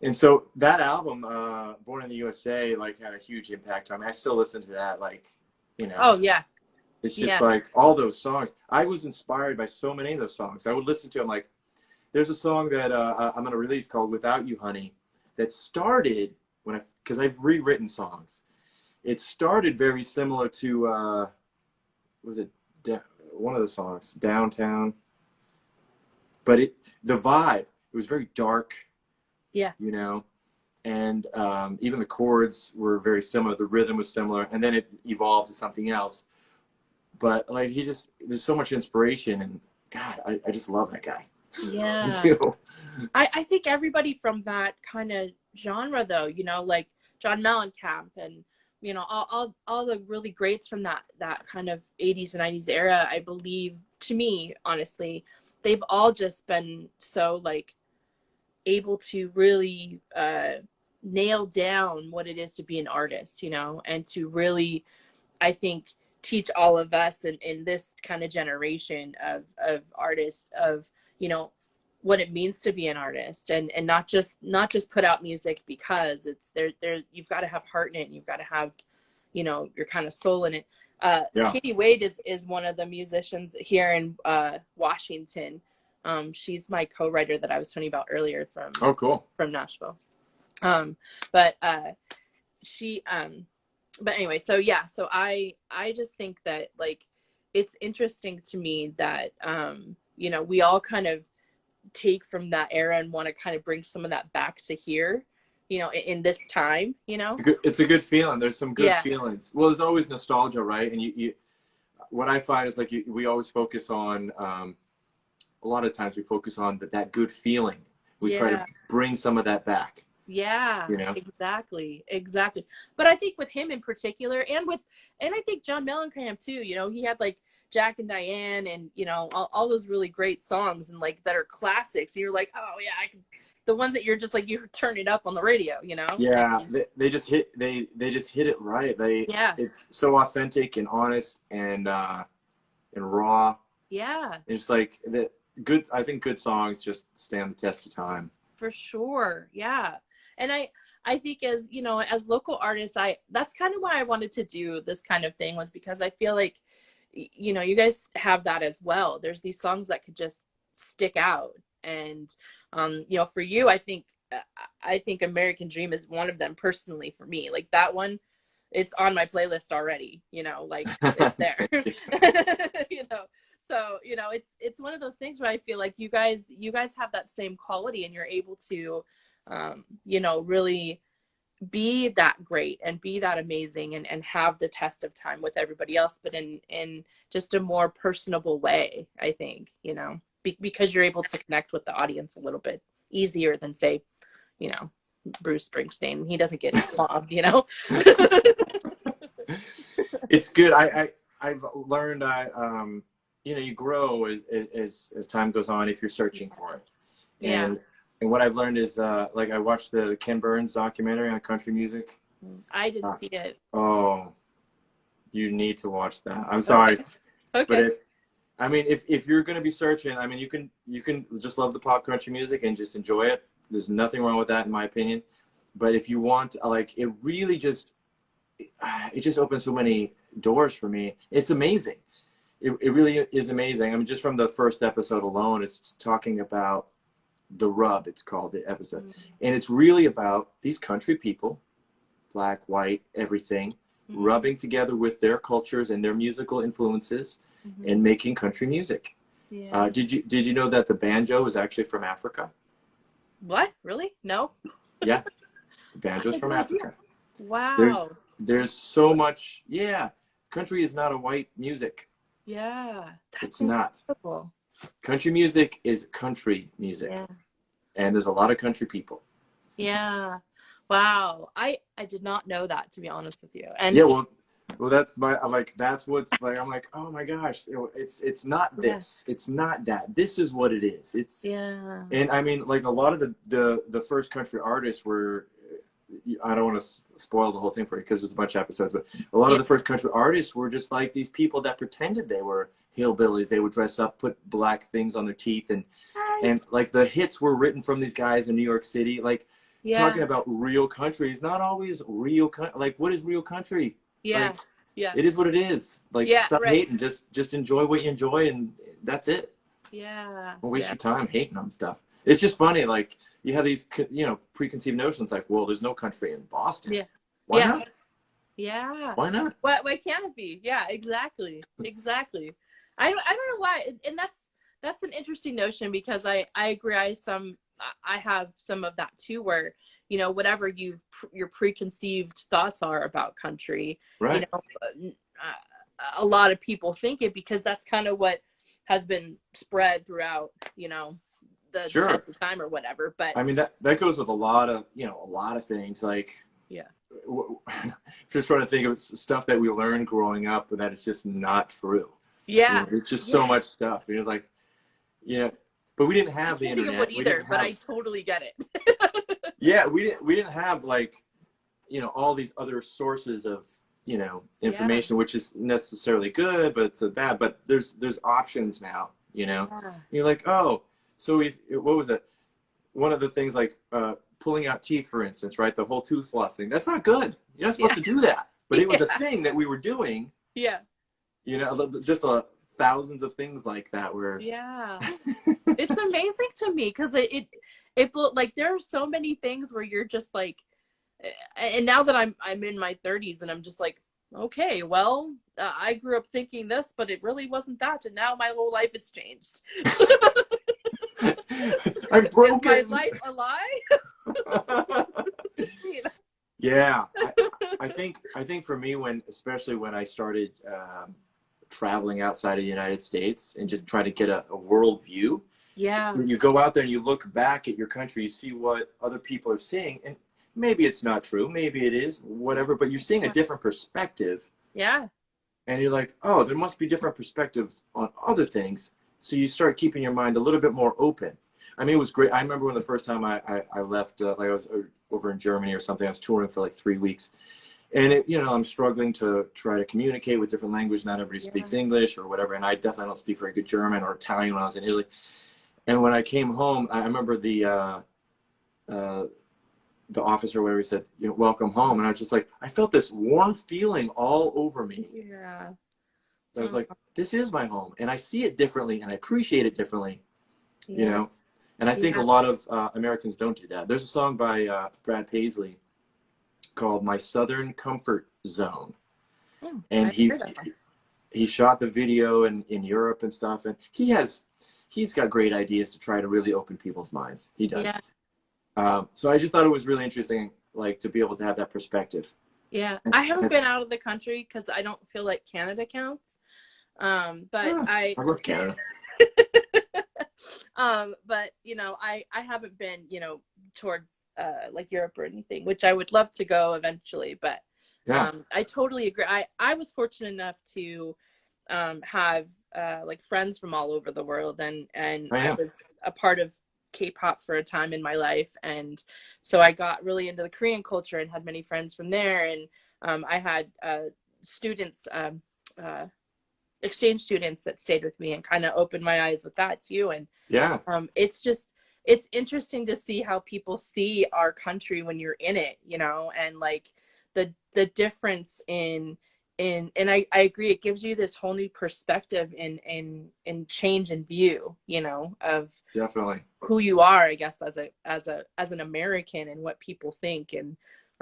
And so that album, Born in the USA, like, had a huge impact on me. I still listen to that, like, Oh yeah. It's just like all those songs. I was inspired by so many of those songs. I would listen to them. Like, there's a song that I'm going to release called "Without You, Honey," that started because I've rewritten songs. It started very similar to one of the songs, "Downtown." But the vibe, was very dark. Yeah. You know, and even the chords were very similar. The rhythm was similar, and then it evolved to something else. But like there's so much inspiration, and God, I just love that guy. Yeah. Me too. I think everybody from that kind of genre, though, you know, like John Mellencamp and, you know, all the really greats from that kind of 80s and 90s era, I believe, to me, honestly, they've all just been so like able to really nail down what it is to be an artist, you know, and to really, I think, teach all of us in this kind of generation of artists of, you know, what it means to be an artist, and not just put out music because it's there you've got to have heart in it, and you've got to have, you know, your kind of soul in it. Yeah. Katie Wade is one of the musicians here in Washington. She's my co-writer that I was telling you about earlier from Oh, cool. from Nashville. But she but anyway, so yeah, so I just think that like it's interesting to me that you know, we all kind of take from that era and want to kind of bring some of that back to here, you know, in this time, you know. It's a good feeling. There's some good feelings. Well, there's always nostalgia, right? And you what I find is like we always focus on a lot of times we focus on that good feeling. We try to bring some of that back. Yeah, you know? exactly. But I think with him in particular, and I think John Mellencamp too, you know, he had like Jack and Diane, and you know, all those really great songs, and like that are classics. You're like, oh yeah, the ones that you're just like, you turn it up on the radio, you know. Yeah, they just hit it right. It's so authentic and honest and raw. Yeah, it's like that good. I think good songs just stand the test of time. For sure. Yeah. And I think, as you know, as local artists, that's kind of why I wanted to do this kind of thing, was because I feel like, you know, you guys have that as well. There's these songs that could just stick out, and you know, for you, I think American Dream is one of them personally. For me, like that one, it's on my playlist already, you know, like it's there. You know, so you know, it's one of those things where I feel like you guys have that same quality, and you're able to you know, really be that great and be that amazing, and have the test of time with everybody else, but in just a more personable way, I think, you know, because you're able to connect with the audience a little bit easier than, say, you know, Bruce Springsteen. He doesn't get mobbed, you know. It's good. I've learned you know, you grow as time goes on if you're searching for it. And what I've learned is, like, I watched the Ken Burns documentary on country music. I didn't see it. Oh, you need to watch that. I'm sorry. Okay. But if you're going to be searching, I mean, you can just love the pop country music and just enjoy it. There's nothing wrong with that, in my opinion. But if you want, like, it really just opens so many doors for me. It's amazing. It really is amazing. I mean, just from the first episode alone, it's talking about The Rub, it's called, the episode. Mm-hmm. And it's really about these country people, black, white, everything, mm-hmm. rubbing together with their cultures and their musical influences, mm-hmm. and making country music. Yeah. Did you know that the banjo is actually from Africa? What? Really? No? Yeah. The banjo's from Africa. Wow. There's so much. Yeah. Country is not a white music. Yeah. It's not. Incredible. Country music is country music. Yeah. And there's a lot of country people. Yeah. Wow. I did not know that, to be honest with you. And yeah, well that's what's like, I'm like, oh my gosh, you know, it's not this. Yeah. It's not that. This is what it is. It's yeah. And I mean, like, a lot of the first country artists were, I don't want to spoil the whole thing for you because there's a bunch of episodes, but a lot of the first country artists were just like these people that pretended they were hillbillies. They would dress up, put black things on their teeth, and like the hits were written from these guys in New York City. Like, talking about real country is not always real. Like, what is real country? Yeah. Like, it is what it is. Like, stop hating. Just enjoy what you enjoy, and that's it. Yeah. Don't waste your time hating on stuff. It's just funny. Like, you have these, you know, preconceived notions like, well, there's no country in Boston. Yeah. Why not? Yeah. Why not? Why can't it be? Yeah, exactly. Exactly. I don't know why. And that's an interesting notion, because I agree. I I have some of that too, where, you know, whatever your preconceived thoughts are about country, right. you know, a lot of people think it because that's kind of what has been spread throughout, you know, the Sure. test of time or whatever. But I mean, that goes with a lot of things, like, yeah, just trying to think of stuff that we learned growing up, but that is just not true. yeah, you know, it's just so much stuff. It was like, you know, but we didn't have the I don't think it would internet. either, but I totally get it. Yeah, we didn't have, like, you know, all these other sources of, you know, information, which is necessarily good, but it's bad. But there's options now, you know. Yeah. You're like, oh, so what was it? One of the things, like, pulling out teeth, for instance, right? The whole tooth floss thing. That's not good. You're not supposed to do that. But it was a thing that we were doing. Yeah. You know, just thousands of things like that were. Yeah. It's amazing to me because it like, there are so many things where you're just like, and now that I'm in my 30s and I'm just like, okay, well, I grew up thinking this, but it really wasn't that, and now my whole life has changed. I'm broken. Is my life a lie? You know? Yeah, I think for me, especially when I started traveling outside of the United States and just try to get a world view. Yeah. When you go out there and you look back at your country, you see what other people are seeing, and maybe it's not true, maybe it is, whatever, but you're seeing a different perspective. Yeah. And you're like, oh, there must be different perspectives on other things. So you start keeping your mind a little bit more open. I mean, it was great. I remember when the first time I left, like, I was over in Germany or something. I was touring for like 3 weeks. And, you know, I'm struggling to try to communicate with different languages. Not everybody speaks English or whatever. And I definitely don't speak very good German or Italian when I was in Italy. And when I came home, I remember the officer or whatever, he said, you know, welcome home. And I was just like, I felt this warm feeling all over me. Yeah. I was like, this is my home. And I see it differently and I appreciate it differently, you know? And I think a lot of Americans don't do that. There's a song by Brad Paisley called My Southern Comfort Zone. And he shot the video in Europe and stuff. And he's got great ideas to try to really open people's minds. He does. Yeah. So I just thought it was really interesting, like, to be able to have that perspective. Yeah. I haven't been out of the country because I don't feel like Canada counts. But I love Canada. But, you know, I haven't been, you know, towards like Europe or anything, which I would love to go eventually. But I totally agree. I was fortunate enough to have like friends from all over the world, and I was a part of K-pop for a time in my life, and so I got really into the Korean culture and had many friends from there. And I had students, exchange students that stayed with me and kind of opened my eyes with that too. And it's interesting to see how people see our country when you're in it, you know, and like the difference in and I agree, it gives you this whole new perspective and change in view, you know, of definitely who you are, I guess, as an American and what people think.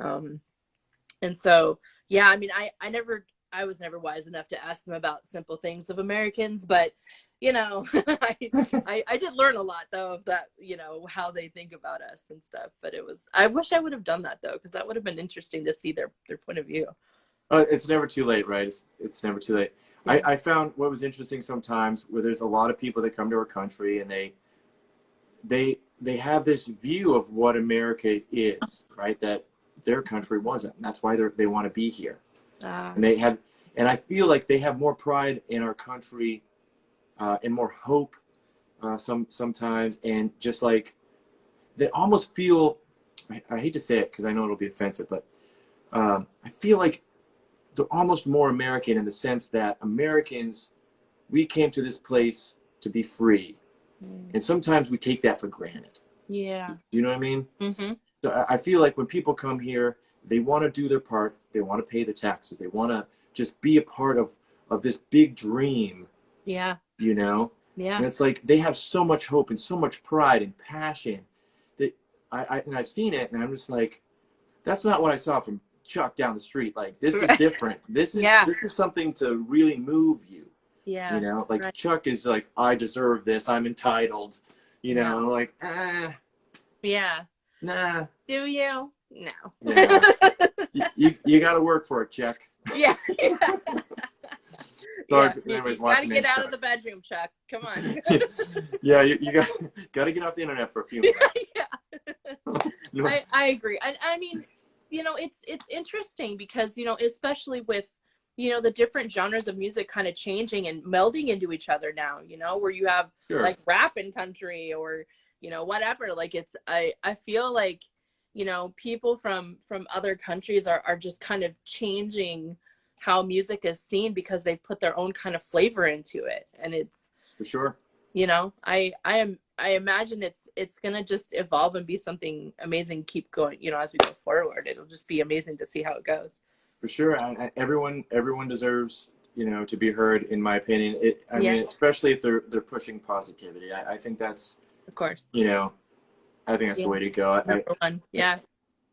And so, yeah, I mean, I was never wise enough to ask them about simple things of Americans, but, you know, I did learn a lot though of that, you know, how they think about us and stuff. But I wish I would have done that though, because that would have been interesting to see their point of view. It's never too late, right? It's never too late. Yeah. I found what was interesting sometimes, where there's a lot of people that come to our country and they have this view of what America is, right? That their country wasn't. And that's why they want to be here. And I feel like they have more pride in our country and more hope sometimes, and just like they almost feel, I hate to say it because I know it'll be offensive, but I feel like they're almost more American in the sense that Americans, we came to this place to be free. And sometimes we take that for granted. Yeah. Do you know what I mean? Mm-hmm. So I feel like when people come here, they want to do their part. They want to pay the taxes. They want to just be a part of this big dream. Yeah. You know? Yeah. And it's like they have so much hope and so much pride and passion that and I've seen it, and I'm just like, that's not what I saw from Chuck down the street. Like, this is different. This is something to really move you. Yeah. You know, like Chuck is like, I deserve this. I'm entitled. You know, I'm like, Yeah. Nah. Do you? No. Yeah. You got to work for it, Chuck. Yeah. Sorry Yeah. if anybody's You got to watching get me, out Chuck. of the bedroom, Chuck. Come on. Yeah, you got to get off the internet for a few minutes. Yeah. No. I agree. I mean, you know, it's interesting because, you know, especially with, you know, the different genres of music kind of changing and melding into each other now, you know, where you have Sure. like rap and country or, you know, whatever. Like it's I feel like, you know, people from other countries are just kind of changing how music is seen because they've put their own kind of flavor into it. And it's, For sure. you know, I imagine it's gonna just evolve and be something amazing. Keep going, you know, as we go forward. It'll just be amazing to see how it goes. For sure. Everyone deserves, you know, to be heard, in my opinion. I mean, especially if they're pushing positivity. I think that's, of course, you know, I think that's the way to go. Number one. Yeah.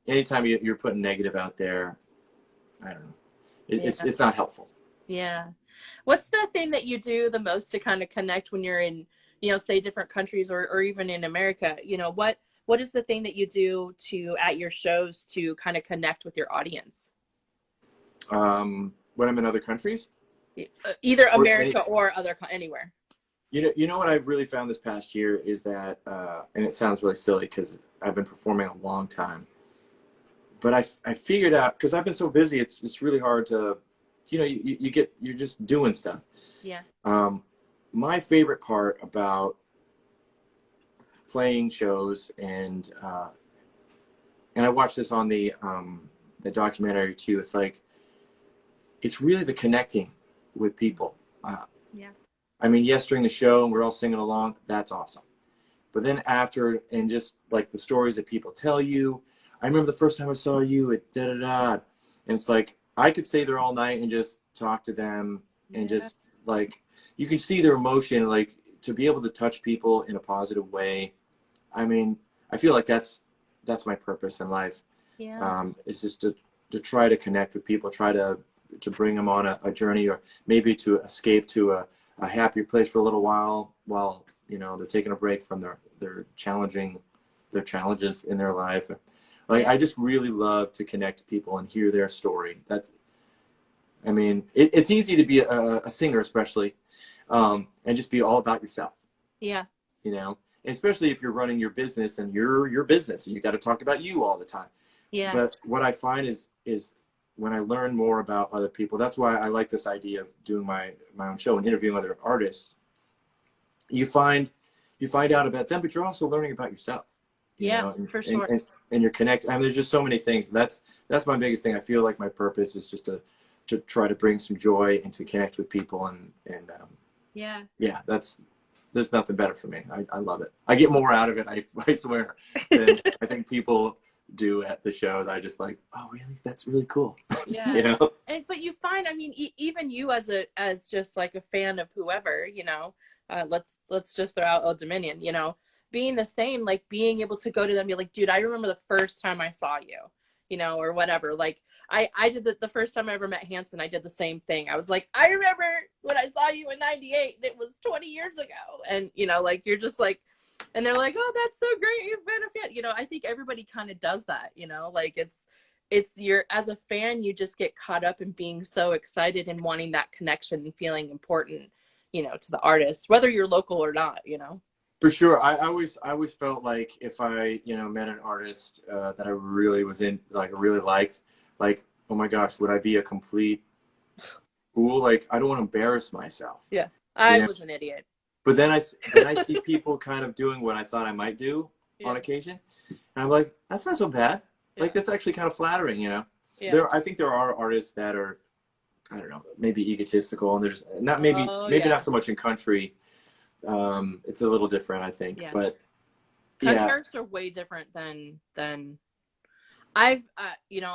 Anytime you're putting negative out there, I don't know. It's not helpful. Yeah. What's the thing that you do the most to kind of connect when you're in, you know, say different countries or even in America? You know, what is the thing that you do to at your shows to kind of connect with your audience? When I'm in other countries, either America or other anywhere. You know what I've really found this past year is that, and it sounds really silly because I've been performing a long time, but I figured out, because I've been so busy, it's really hard to, you know, you're just doing stuff. Yeah. My favorite part about playing shows, and I watched this on the documentary too. It's like, it's really the connecting with people. Yeah. I mean, yes, during the show and we're all singing along, that's awesome. But then after, and just like the stories that people tell you, I remember the first time I saw you at da-da-da, and it's like, I could stay there all night and just talk to them, and just like, you can see their emotion, like to be able to touch people in a positive way. I mean, I feel like that's my purpose in life. Yeah. Is just to try to connect with people, try to bring them on a journey, or maybe to escape to a happier place for a little while you know, they're taking a break from their challenges in their life. Like, I just really love to connect to people and hear their story. I mean, it's easy to be a singer, especially, and just be all about yourself. Yeah. You know, especially if you're running your business and your business, and you got to talk about you all the time. Yeah. But what I find is when I learn more about other people, that's why I like this idea of doing my own show and interviewing other artists. You find out about them, but you're also learning about yourself. You know? For sure. And you're connected. I mean, there's just so many things. That's my biggest thing. I feel like my purpose is just to try to bring some joy and to connect with people, and there's nothing better for me. I love it. I get more out of it, I swear, than I think people do at the shows. I just like, oh really, that's really cool. Yeah. You know. But you find, I mean, even you as just like a fan of whoever, you know, let's just throw out Old Dominion, you know, being the same, like being able to go to them and be like, dude, I remember the first time I saw you, you know, or whatever. Like I did the first time I ever met Hanson, I did the same thing. I was like, I remember when I saw you in '98, and it was 20 years ago. And, you know, like, you're just like, and they're like, oh, that's so great, you've been a fan. You know, I think everybody kind of does that, you know, like it's as a fan, you just get caught up in being so excited and wanting that connection and feeling important, you know, to the artist, whether you're local or not, you know. For sure. I always felt like if I, you know, met an artist that I really was in, like, really liked, like, oh my gosh, would I be a complete fool? Like, I don't want to embarrass myself. Yeah, I was an idiot. But then I see people kind of doing what I thought I might do on occasion, and I'm like, that's not so bad. Like, that's actually kind of flattering, you know. I think there are artists that are, I don't know, maybe egotistical, and there's not not so much in country. It's a little different, I think. Yeah. But country artists are way different than I've you know,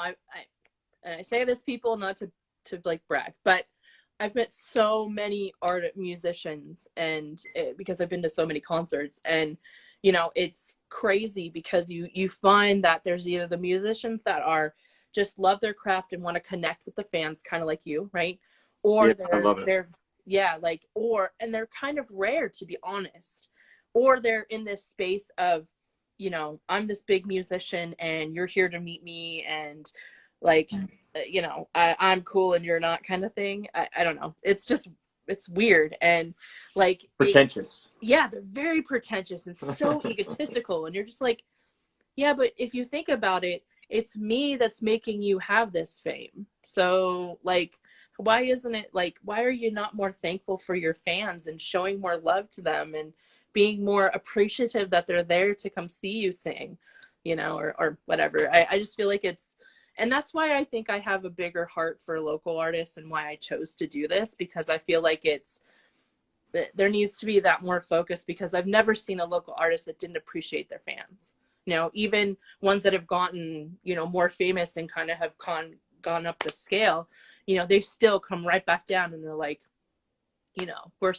I say this, people, not to like brag, but I've met so many musicians, and because I've been to so many concerts, and you know, it's crazy because you find that there's either the musicians that are just love their craft and want to connect with the fans, kind of like you, right? Or they're and they're kind of rare, to be honest, or they're in this space of, you know, I'm this big musician and you're here to meet me, and like, you know, I'm cool and you're not, kind of thing. I don't know. It's just, it's weird. And like, Pretentious. yeah, they're very pretentious and so egotistical. And you're just like, yeah, but if you think about it, it's me that's making you have this fame. So like, why isn't it like, why are you not more thankful for your fans and showing more love to them and being more appreciative that they're there to come see you sing, you know, or whatever. I just feel like it's, and that's why I think I have a bigger heart for local artists and why I chose to do this, because I feel like it's, there needs to be that more focus, because I've never seen a local artist that didn't appreciate their fans. You know, even ones that have gotten, you know, more famous and kind of have gone up the scale, you know, they still come right back down and they're like, you know, we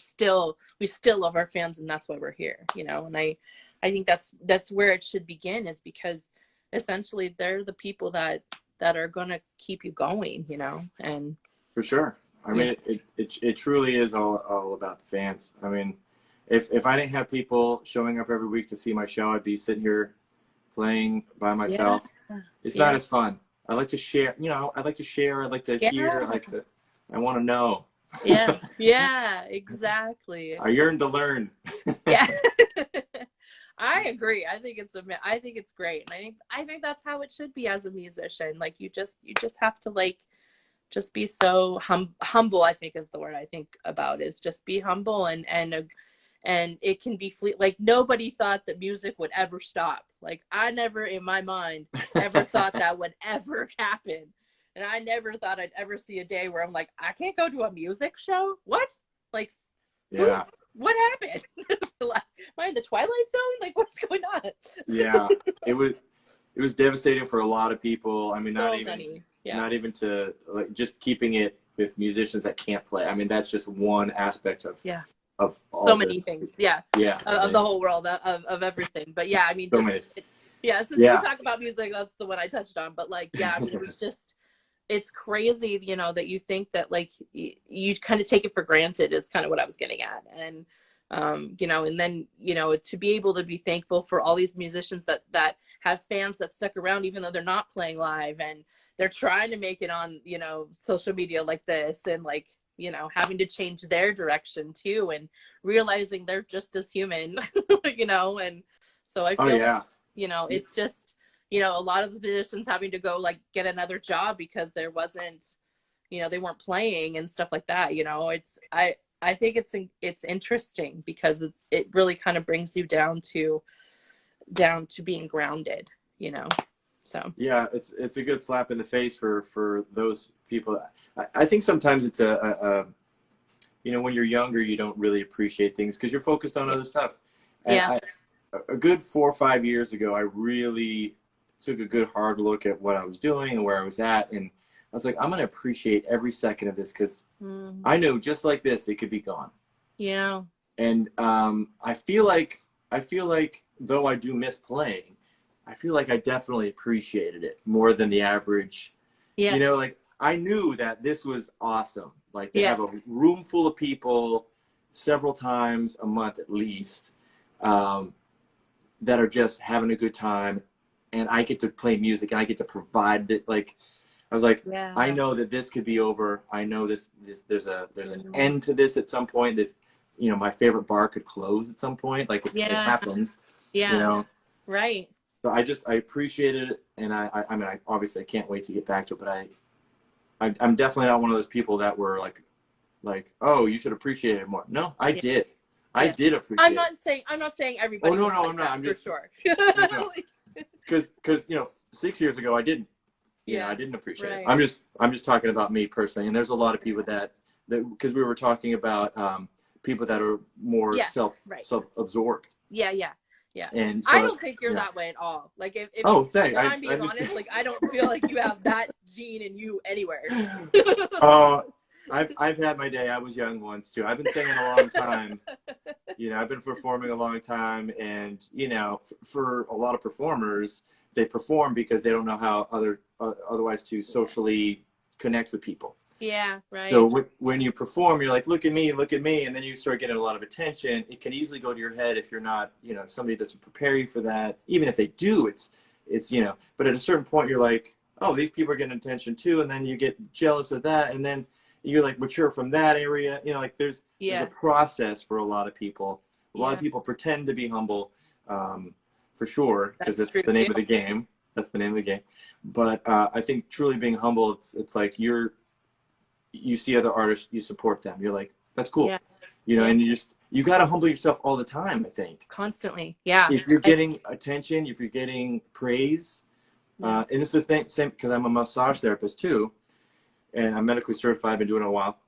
still love our fans and that's why we're here, you know. And I think that's where it should begin, is because essentially they're the people that are going to keep you going, you know. And for sure. I mean, it truly is all about the fans. I mean, if I didn't have people showing up every week to see my show, I'd be sitting here playing by myself. Yeah. It's not as fun. I like to share, you know, I like to share, I like to hear, I want to know. Yeah, yeah, exactly. I yearn to learn. Yeah. I agree. I think it's great. And I think that's how it should be as a musician. Like you just have to like, just be so humble, I think is the word I think about, is just be humble, and it can be like nobody thought that music would ever stop. Like I never in my mind ever thought that would ever happen. And I never thought I'd ever see a day where I'm like, I can't go to a music show? What? Like, yeah. What happened? Am I in the Twilight Zone? Like, what's going on? Yeah, it was devastating for a lot of people. I mean, not even to like just keeping it with musicians that can't play. I mean, that's just one aspect of all so many things. Yeah. Of the whole world of everything. But yeah, I mean, since we talk about music, that's the one I touched on. But like, yeah, I mean, it was just, it's crazy, you know, that you think that like you kind of take it for granted is kind of what I was getting at. And you know, and then, you know, to be able to be thankful for all these musicians that have fans that stuck around even though they're not playing live, and they're trying to make it on, you know, social media like this, and like, you know, having to change their direction too, and realizing they're just as human, you know. And so I feel like, you know, it's just, you know, a lot of the musicians having to go like get another job because there wasn't, you know, they weren't playing and stuff like that. You know, I think it's interesting because it really kind of brings you down to being grounded, you know. So yeah, it's a good slap in the face for those people. I think sometimes it's you know, when you're younger, you don't really appreciate things because you're focused on other stuff. And a good 4 or 5 years ago, I really took a good hard look at what I was doing and where I was at, and I was like, I'm gonna appreciate every second of this, because I know just like this, it could be gone. Yeah. And I feel like though I do miss playing, I feel like I definitely appreciated it more than the average. You know, like I knew that this was awesome. Like to have a room full of people several times a month at least, that are just having a good time. And I get to play music and I get to provide it. Like, I was like, I know that this could be over. I know there's an end to this at some point. This, you know, my favorite bar could close at some point. Like it happens, you know? Right. So I appreciated it. And I mean, obviously I can't wait to get back to it, but I'm definitely not one of those people that were like, oh, you should appreciate it more. No, I did. I did appreciate it. I'm not saying everybody. Oh, no, like I'm not. I'm just, for sure. Because you know, 6 years ago I didn't. You know, I didn't appreciate it. I'm just talking about me personally, and there's a lot of people that because we were talking about people that are more self-absorbed. Yeah. And so I don't think you're that way at all. Like if I'm being honest, like I don't feel like you have that gene in you anywhere. I've had my day. I was young once too. I've been singing a long time. You know, I've been performing a long time, and you know, for a lot of performers, they perform because they don't know how otherwise to socially connect with people. Yeah, right. So when you perform, you're like, look at me, and then you start getting a lot of attention. It can easily go to your head if you're not, if somebody doesn't prepare you for that. Even if they do, it's but at a certain point, you're like, oh, these people are getting attention too, and then you get jealous of that, and then you're like mature from that area. Like there's a process for a lot of people. A lot of people pretend to be humble, for sure, because it's the name of the game. That's the name of the game. But I think truly being humble, it's like you see other artists, you support them. You're like, that's cool. Yeah. And you got to humble yourself all the time, I think. Constantly. Yeah. If you're getting attention, if you're getting praise, and this is the thing, same, because I'm a massage therapist too, and I'm medically certified, been doing it a while.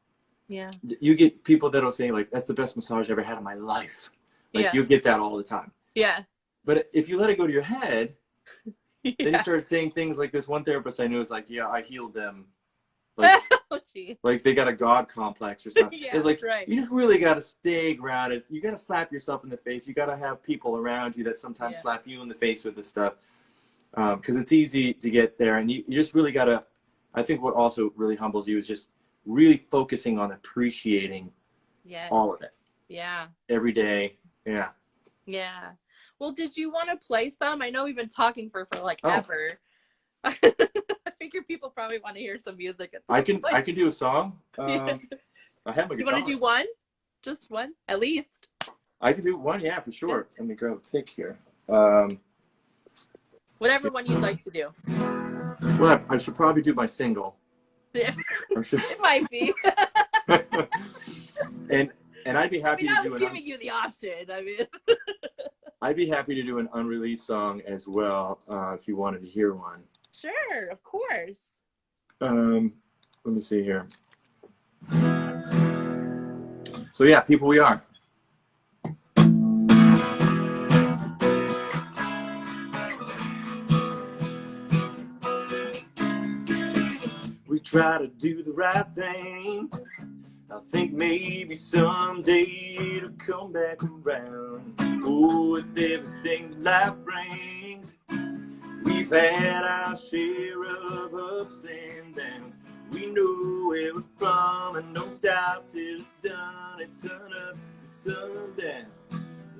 Yeah. You get people that'll say like, that's the best massage I ever had in my life. Like you get that all the time. Yeah. But if you let it go to your head, then you start saying things like this one therapist I knew was like, yeah, I healed them. Like, oh, like they got a God complex or something. It's like, you just really got to stay grounded. You got to slap yourself in the face. You got to have people around you that sometimes slap you in the face with this stuff. Because it's easy to get there. And you just really got to, I think what also really humbles you is just really focusing on appreciating all of it. Yeah. Every day. Yeah. Yeah. Well, did you want to play some? I know we've been talking for like ever. I figure people probably want to hear some music at some point. I can do a song. I have my guitar. You want to do one? Just one? At least? I can do one, yeah, for sure. Let me grab a pick here. Whatever one you'd like to do. Well, I should probably do my single. It might be. and I'd be happy to do I was giving you the option. I mean, I'd be happy to do an unreleased song as well, if you wanted to hear one. Sure, of course. Let me see here. So yeah, People We Are. We try to do the right thing. I think maybe someday it'll come back around. Oh, with everything that life brings, we've had our share of ups and downs. We know where we're from and don't stop till it's done. It's sun up to sundown.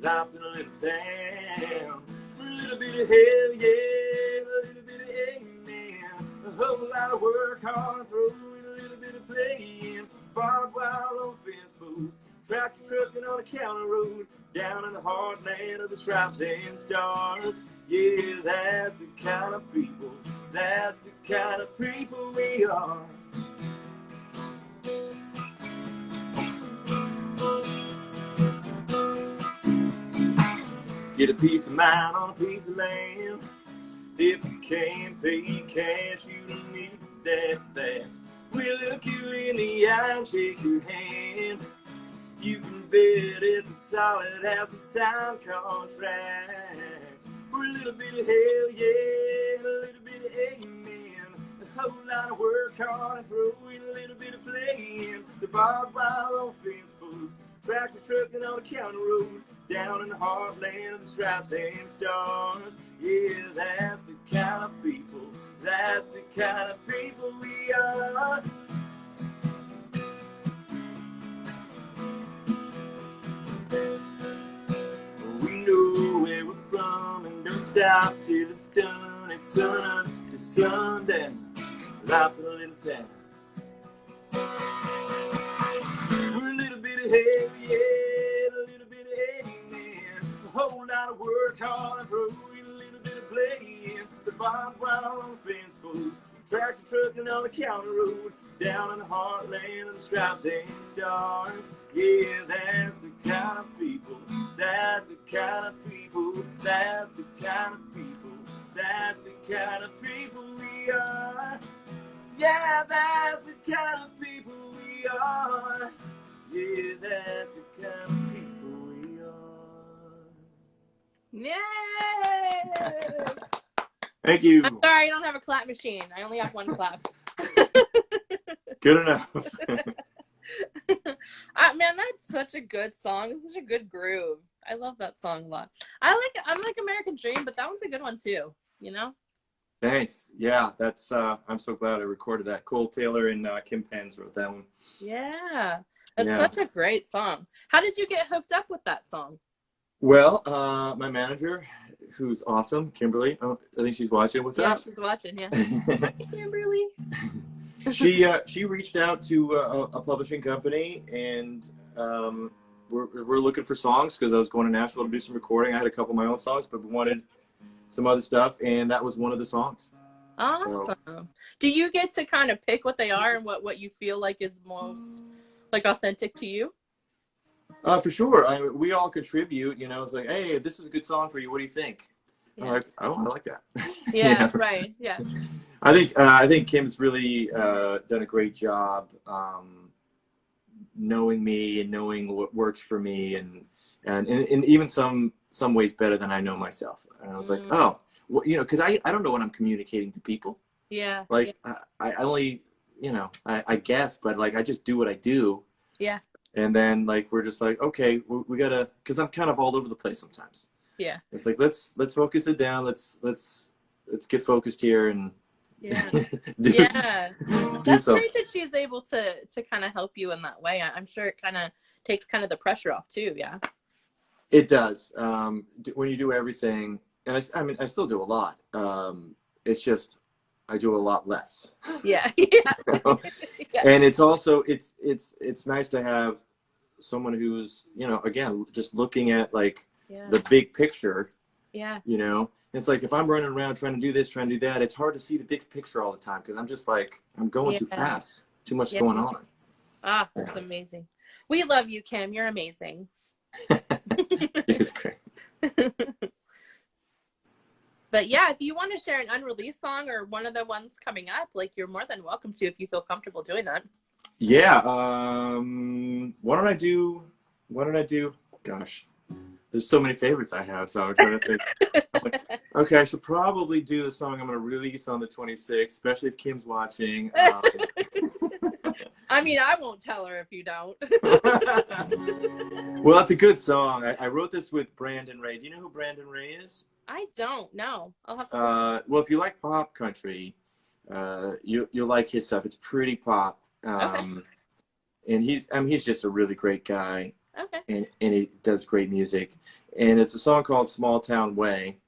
Life in a little town. A little bit of hell, yeah, a little bit of amen. A whole lot of work, hard, throw in a little bit of playing. Barbed wire on fence posts, tractor trucking on a county road, down in the heartland of the stripes and stars. Yeah, that's the kind of people, that's the kind of people we are. Get a piece of mind on a piece of land. If you can't pay cash, you don't need that. We'll look you in the eye and shake your hand. You can bet it's a solid as a sound contract. For a little bit of hell, yeah, and a little bit of amen. A whole lot of work hard and throw in a little bit of playing. The barbed wire on fence posts, tractor trucking on a county road, down in the heartland of the stripes and stars. Yeah, that's the kind of people, that's the kind of people we are. We know where we're from and don't stop till it's done. It's sun up to sundown, life in a little town. We're a little bit of hell, yeah, a little bit of amen. A whole lot of work hard and throw in a little bit of playing. The barbed wire on fence posts, tractor trucking on the county road, down in the heartland of the stripes and stars. Yeah, that's the kind of people, that's the kind of people, that's the kind of people, that's the kind of people we are. Yeah, that's the kind of people we are. Yeah, that's the kind of people we are. Yay! Thank you. I'm sorry, I don't have a clap machine. I only have one clap. Good enough. Man, that's such a good song. It's such a good groove. I love that song a lot. I like American Dream, but that one's a good one too, you know? Thanks. Yeah, that's I'm so glad I recorded that. Cole Taylor and Kim Pence wrote that one. Yeah. That's Yeah. such a great song. How did you get hooked up with that song? Well, my manager, who's awesome, Kimberly. Oh, I think she's watching. What's Yeah, up? she's watching. Yeah. Hi, Kimberly. She reached out to a publishing company, and we're looking for songs because I was going to Nashville to do some recording. I had a couple of my own songs, but we wanted some other stuff, and that was one of the songs. Awesome. So, do you get to kind of pick what they are and what you feel like is most like authentic to you? For sure. We all contribute, you know. It's like, hey, this is a good song for you. What do you think? Yeah. I'm like, oh, I like that. Yeah, you know? Right. Yeah. I think Kim's really done a great job knowing me and knowing what works for me, and even some ways better than I know myself. And I was like, oh, well, you know, because I don't know what I'm communicating to people. Yeah. Like I only, you know, I guess, but like I just do what I do. Yeah. And then like we're just like, okay, we gotta, because I'm kind of all over the place sometimes. Yeah. It's like let's focus it down. Let's get focused here and yeah. do That's great that she's able to kind of help you in that way. I'm sure it kind of takes kind of the pressure off too. Yeah. It does. When you do everything, and I mean I still do a lot. It's just I do a lot less. Yeah. Yeah. Yeah. And it's also it's nice to have someone who's, you know, again, just looking at like the big picture. Yeah. You know, it's like if I'm running around trying to do this, trying to do that, it's hard to see the big picture all the time because I'm just like I'm going too fast, too much going on. Ah, that's amazing. We love you, Kim. You're amazing. It's great. But yeah, if you want to share an unreleased song or one of the ones coming up, like you're more than welcome to if you feel comfortable doing that. Yeah. What did I do? Gosh, there's so many favorites I have, so I'm trying to think. Like, okay, I should probably do the song I'm going to release on the 26th, especially if Kim's watching. I mean, I won't tell her if you don't. Well, it's a good song. I wrote this with Brandon Ray. Do you know who Brandon Ray is? I don't know. I'll have to well, if you like pop country, you'll like his stuff. It's pretty pop. Okay. And he's just a really great guy. Okay. And he does great music. And it's a song called Small Town Way.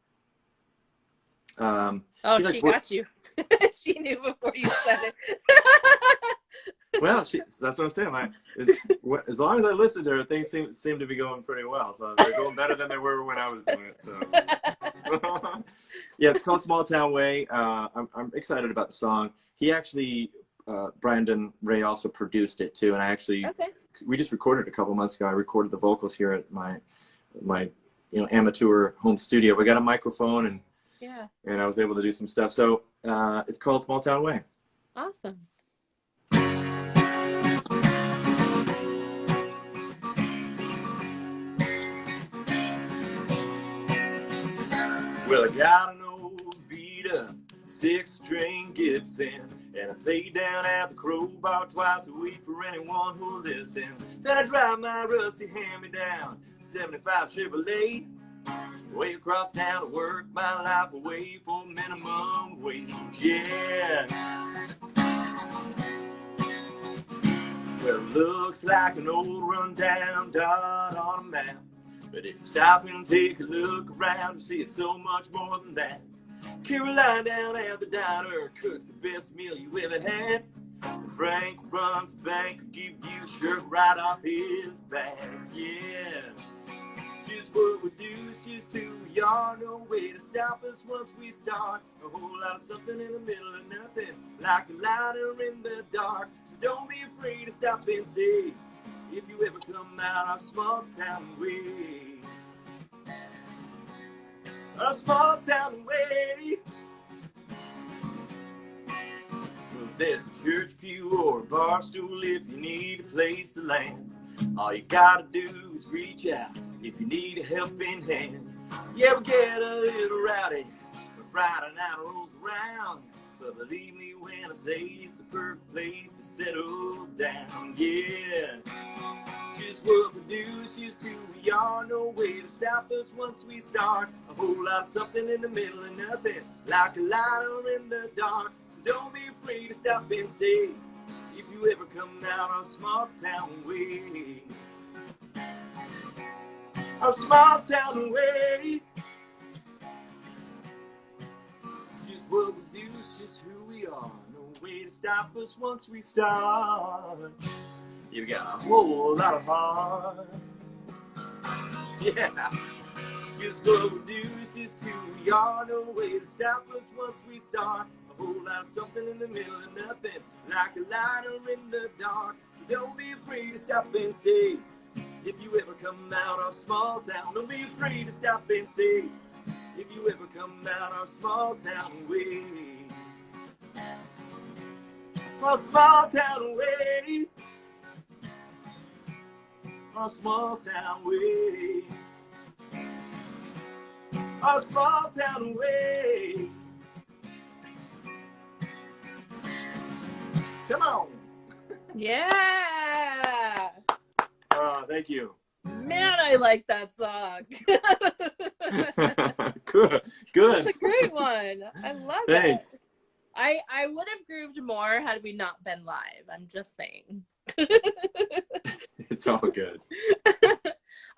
Oh, she like, got you. She knew before you said it. Well, that's what I'm saying. As long as I listen to her, things seem to be going pretty well. So they're going better than they were when I was doing it. So yeah, it's called Small Town Way. I'm excited about the song. He actually, Brandon Ray also produced it too. And we just recorded it a couple months ago. I recorded the vocals here at my amateur home studio. We got a microphone and I was able to do some stuff. So it's called Small Town Way. Awesome. Well, I got an old beat-up 6-string Gibson, and I play down at the Crowbar twice a week for anyone who'll listen. Then I drive my rusty hand-me-down 75 Chevrolet way across town to work my life away for minimum wage. Yeah. Well, it looks like an old run-down dot on a map. But if you stop and take a look around, you see it's so much more than that. Caroline down at the diner cooks the best meal you ever had. And Frank runs the bank and give you a shirt right off his back. Yeah. Just what we do is just who we are. No way to stop us once we start. A whole lot of something in the middle of nothing, like a lighter in the dark. So don't be afraid to stop and stay if you ever come out our small town way. Our small town way. Well, there's a church pew or a bar stool if you need a place to land. All you gotta do is reach out if you need a helping hand. Yeah, we get a little rowdy when Friday night rolls around. But believe me when I say it's the perfect place to settle down. Yeah. Just what we do is just who we we are, no way to stop us once we start. A whole lot of something in the middle of nothing, like a lighter in the dark. So don't be afraid to stop and stay, if you ever come out our small town way. Our small town way. It's just what we do, it's just who we are. No way to stop us once we start. You've got a whole lot of heart. Yeah. It's just what we do, it's just who we are. No way to stop us once we start. A whole lot of something in the middle of nothing, like a lighter in the dark. So don't be afraid to stop and stay, if you ever come out our small town. Don't be afraid to stop and stay, if you ever come out our small town way. Our small town way. Our small town way. Our small town way. Come on. Yeah. Oh, thank you. Man, I like that song. Good. Good. It's a great one. I love Thanks. it. I would have grooved more had we not been live. I'm just saying. It's all good.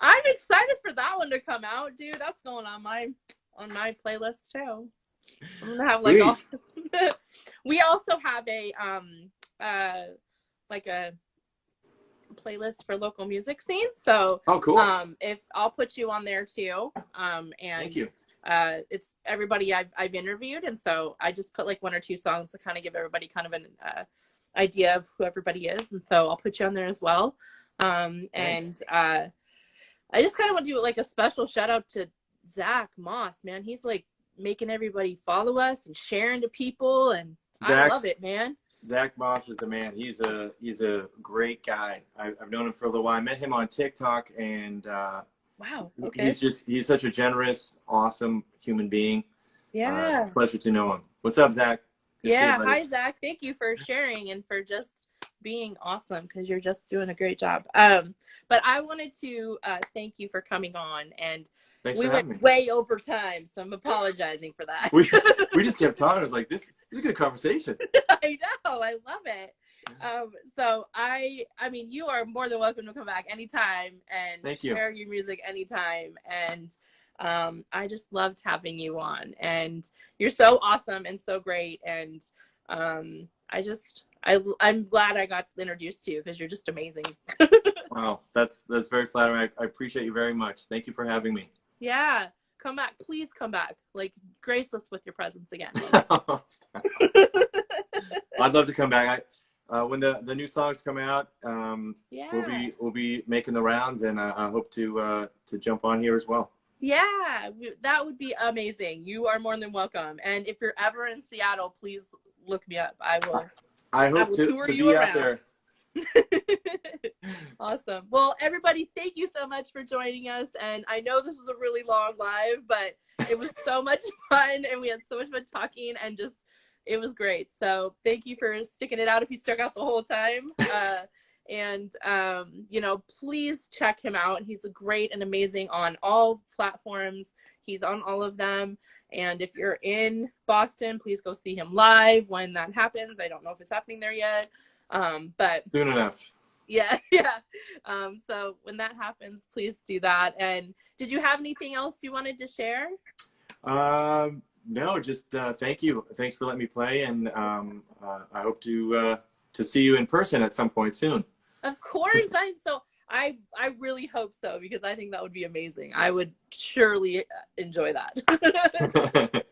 I'm excited for that one to come out, dude. That's going on my playlist too. I'm gonna have like all we also have a like a playlist for local music scene. So oh, cool. If I'll put you on there too. And thank you. It's everybody I've interviewed, and so I just put like one or two songs to kind of give everybody kind of an idea of who everybody is, and so I'll put you on there as well. And I just kind of want to do like a special shout out to Zach Moss, man. He's like making everybody follow us and sharing to people, and Zach, I love it, man. Zach Moss is the man. He's a great guy. I've known him for a little while. I met him on TikTok, and wow, okay. He's such a generous, awesome human being. Yeah, it's a pleasure to know him. What's up, Zach? Good yeah, hi Zach. Thank you for sharing and for just being awesome, because you're just doing a great job. But I wanted to thank you for coming on, and thanks we went way over time, so I'm apologizing for that. we just kept talking. I was like, this is a good conversation. I know, I love it. So I mean, you are more than welcome to come back anytime and share your music anytime. And I just loved having you on, and you're so awesome and so great. And I'm glad I got introduced to you, because you're just amazing. Wow, that's very flattering. I appreciate you very much. Thank you for having me. Yeah, come back, please come back. Like, grace us with your presence again. I'd love to come back. When the new songs come out, we'll be making the rounds, and I hope to jump on here as well. Yeah, that would be amazing. You are more than welcome. And if you're ever in Seattle, please look me up. I hope to be out there. Awesome. Well, everybody, thank you so much for joining us. And I know this was a really long live, but it was so much fun, and we had so much fun talking, and just it was great. So thank you for sticking it out if you stuck out the whole time. And you know, please check him out. He's great and amazing on all platforms. He's on all of them. And if you're in Boston, please go see him live when that happens. I don't know if it's happening there yet, but soon enough. Yeah. So when that happens, please do that. And did you have anything else you wanted to share? No, just thank you. Thanks for letting me play, and I hope to see you in person at some point soon. Of course. I really hope so, because I think that would be amazing. I would surely enjoy that.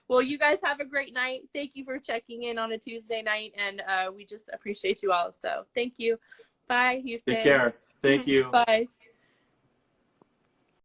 Well, you guys have a great night. Thank you for checking in on a Tuesday night, and we just appreciate you all. So thank you. Bye, Houston. Take care. Thank you. Bye.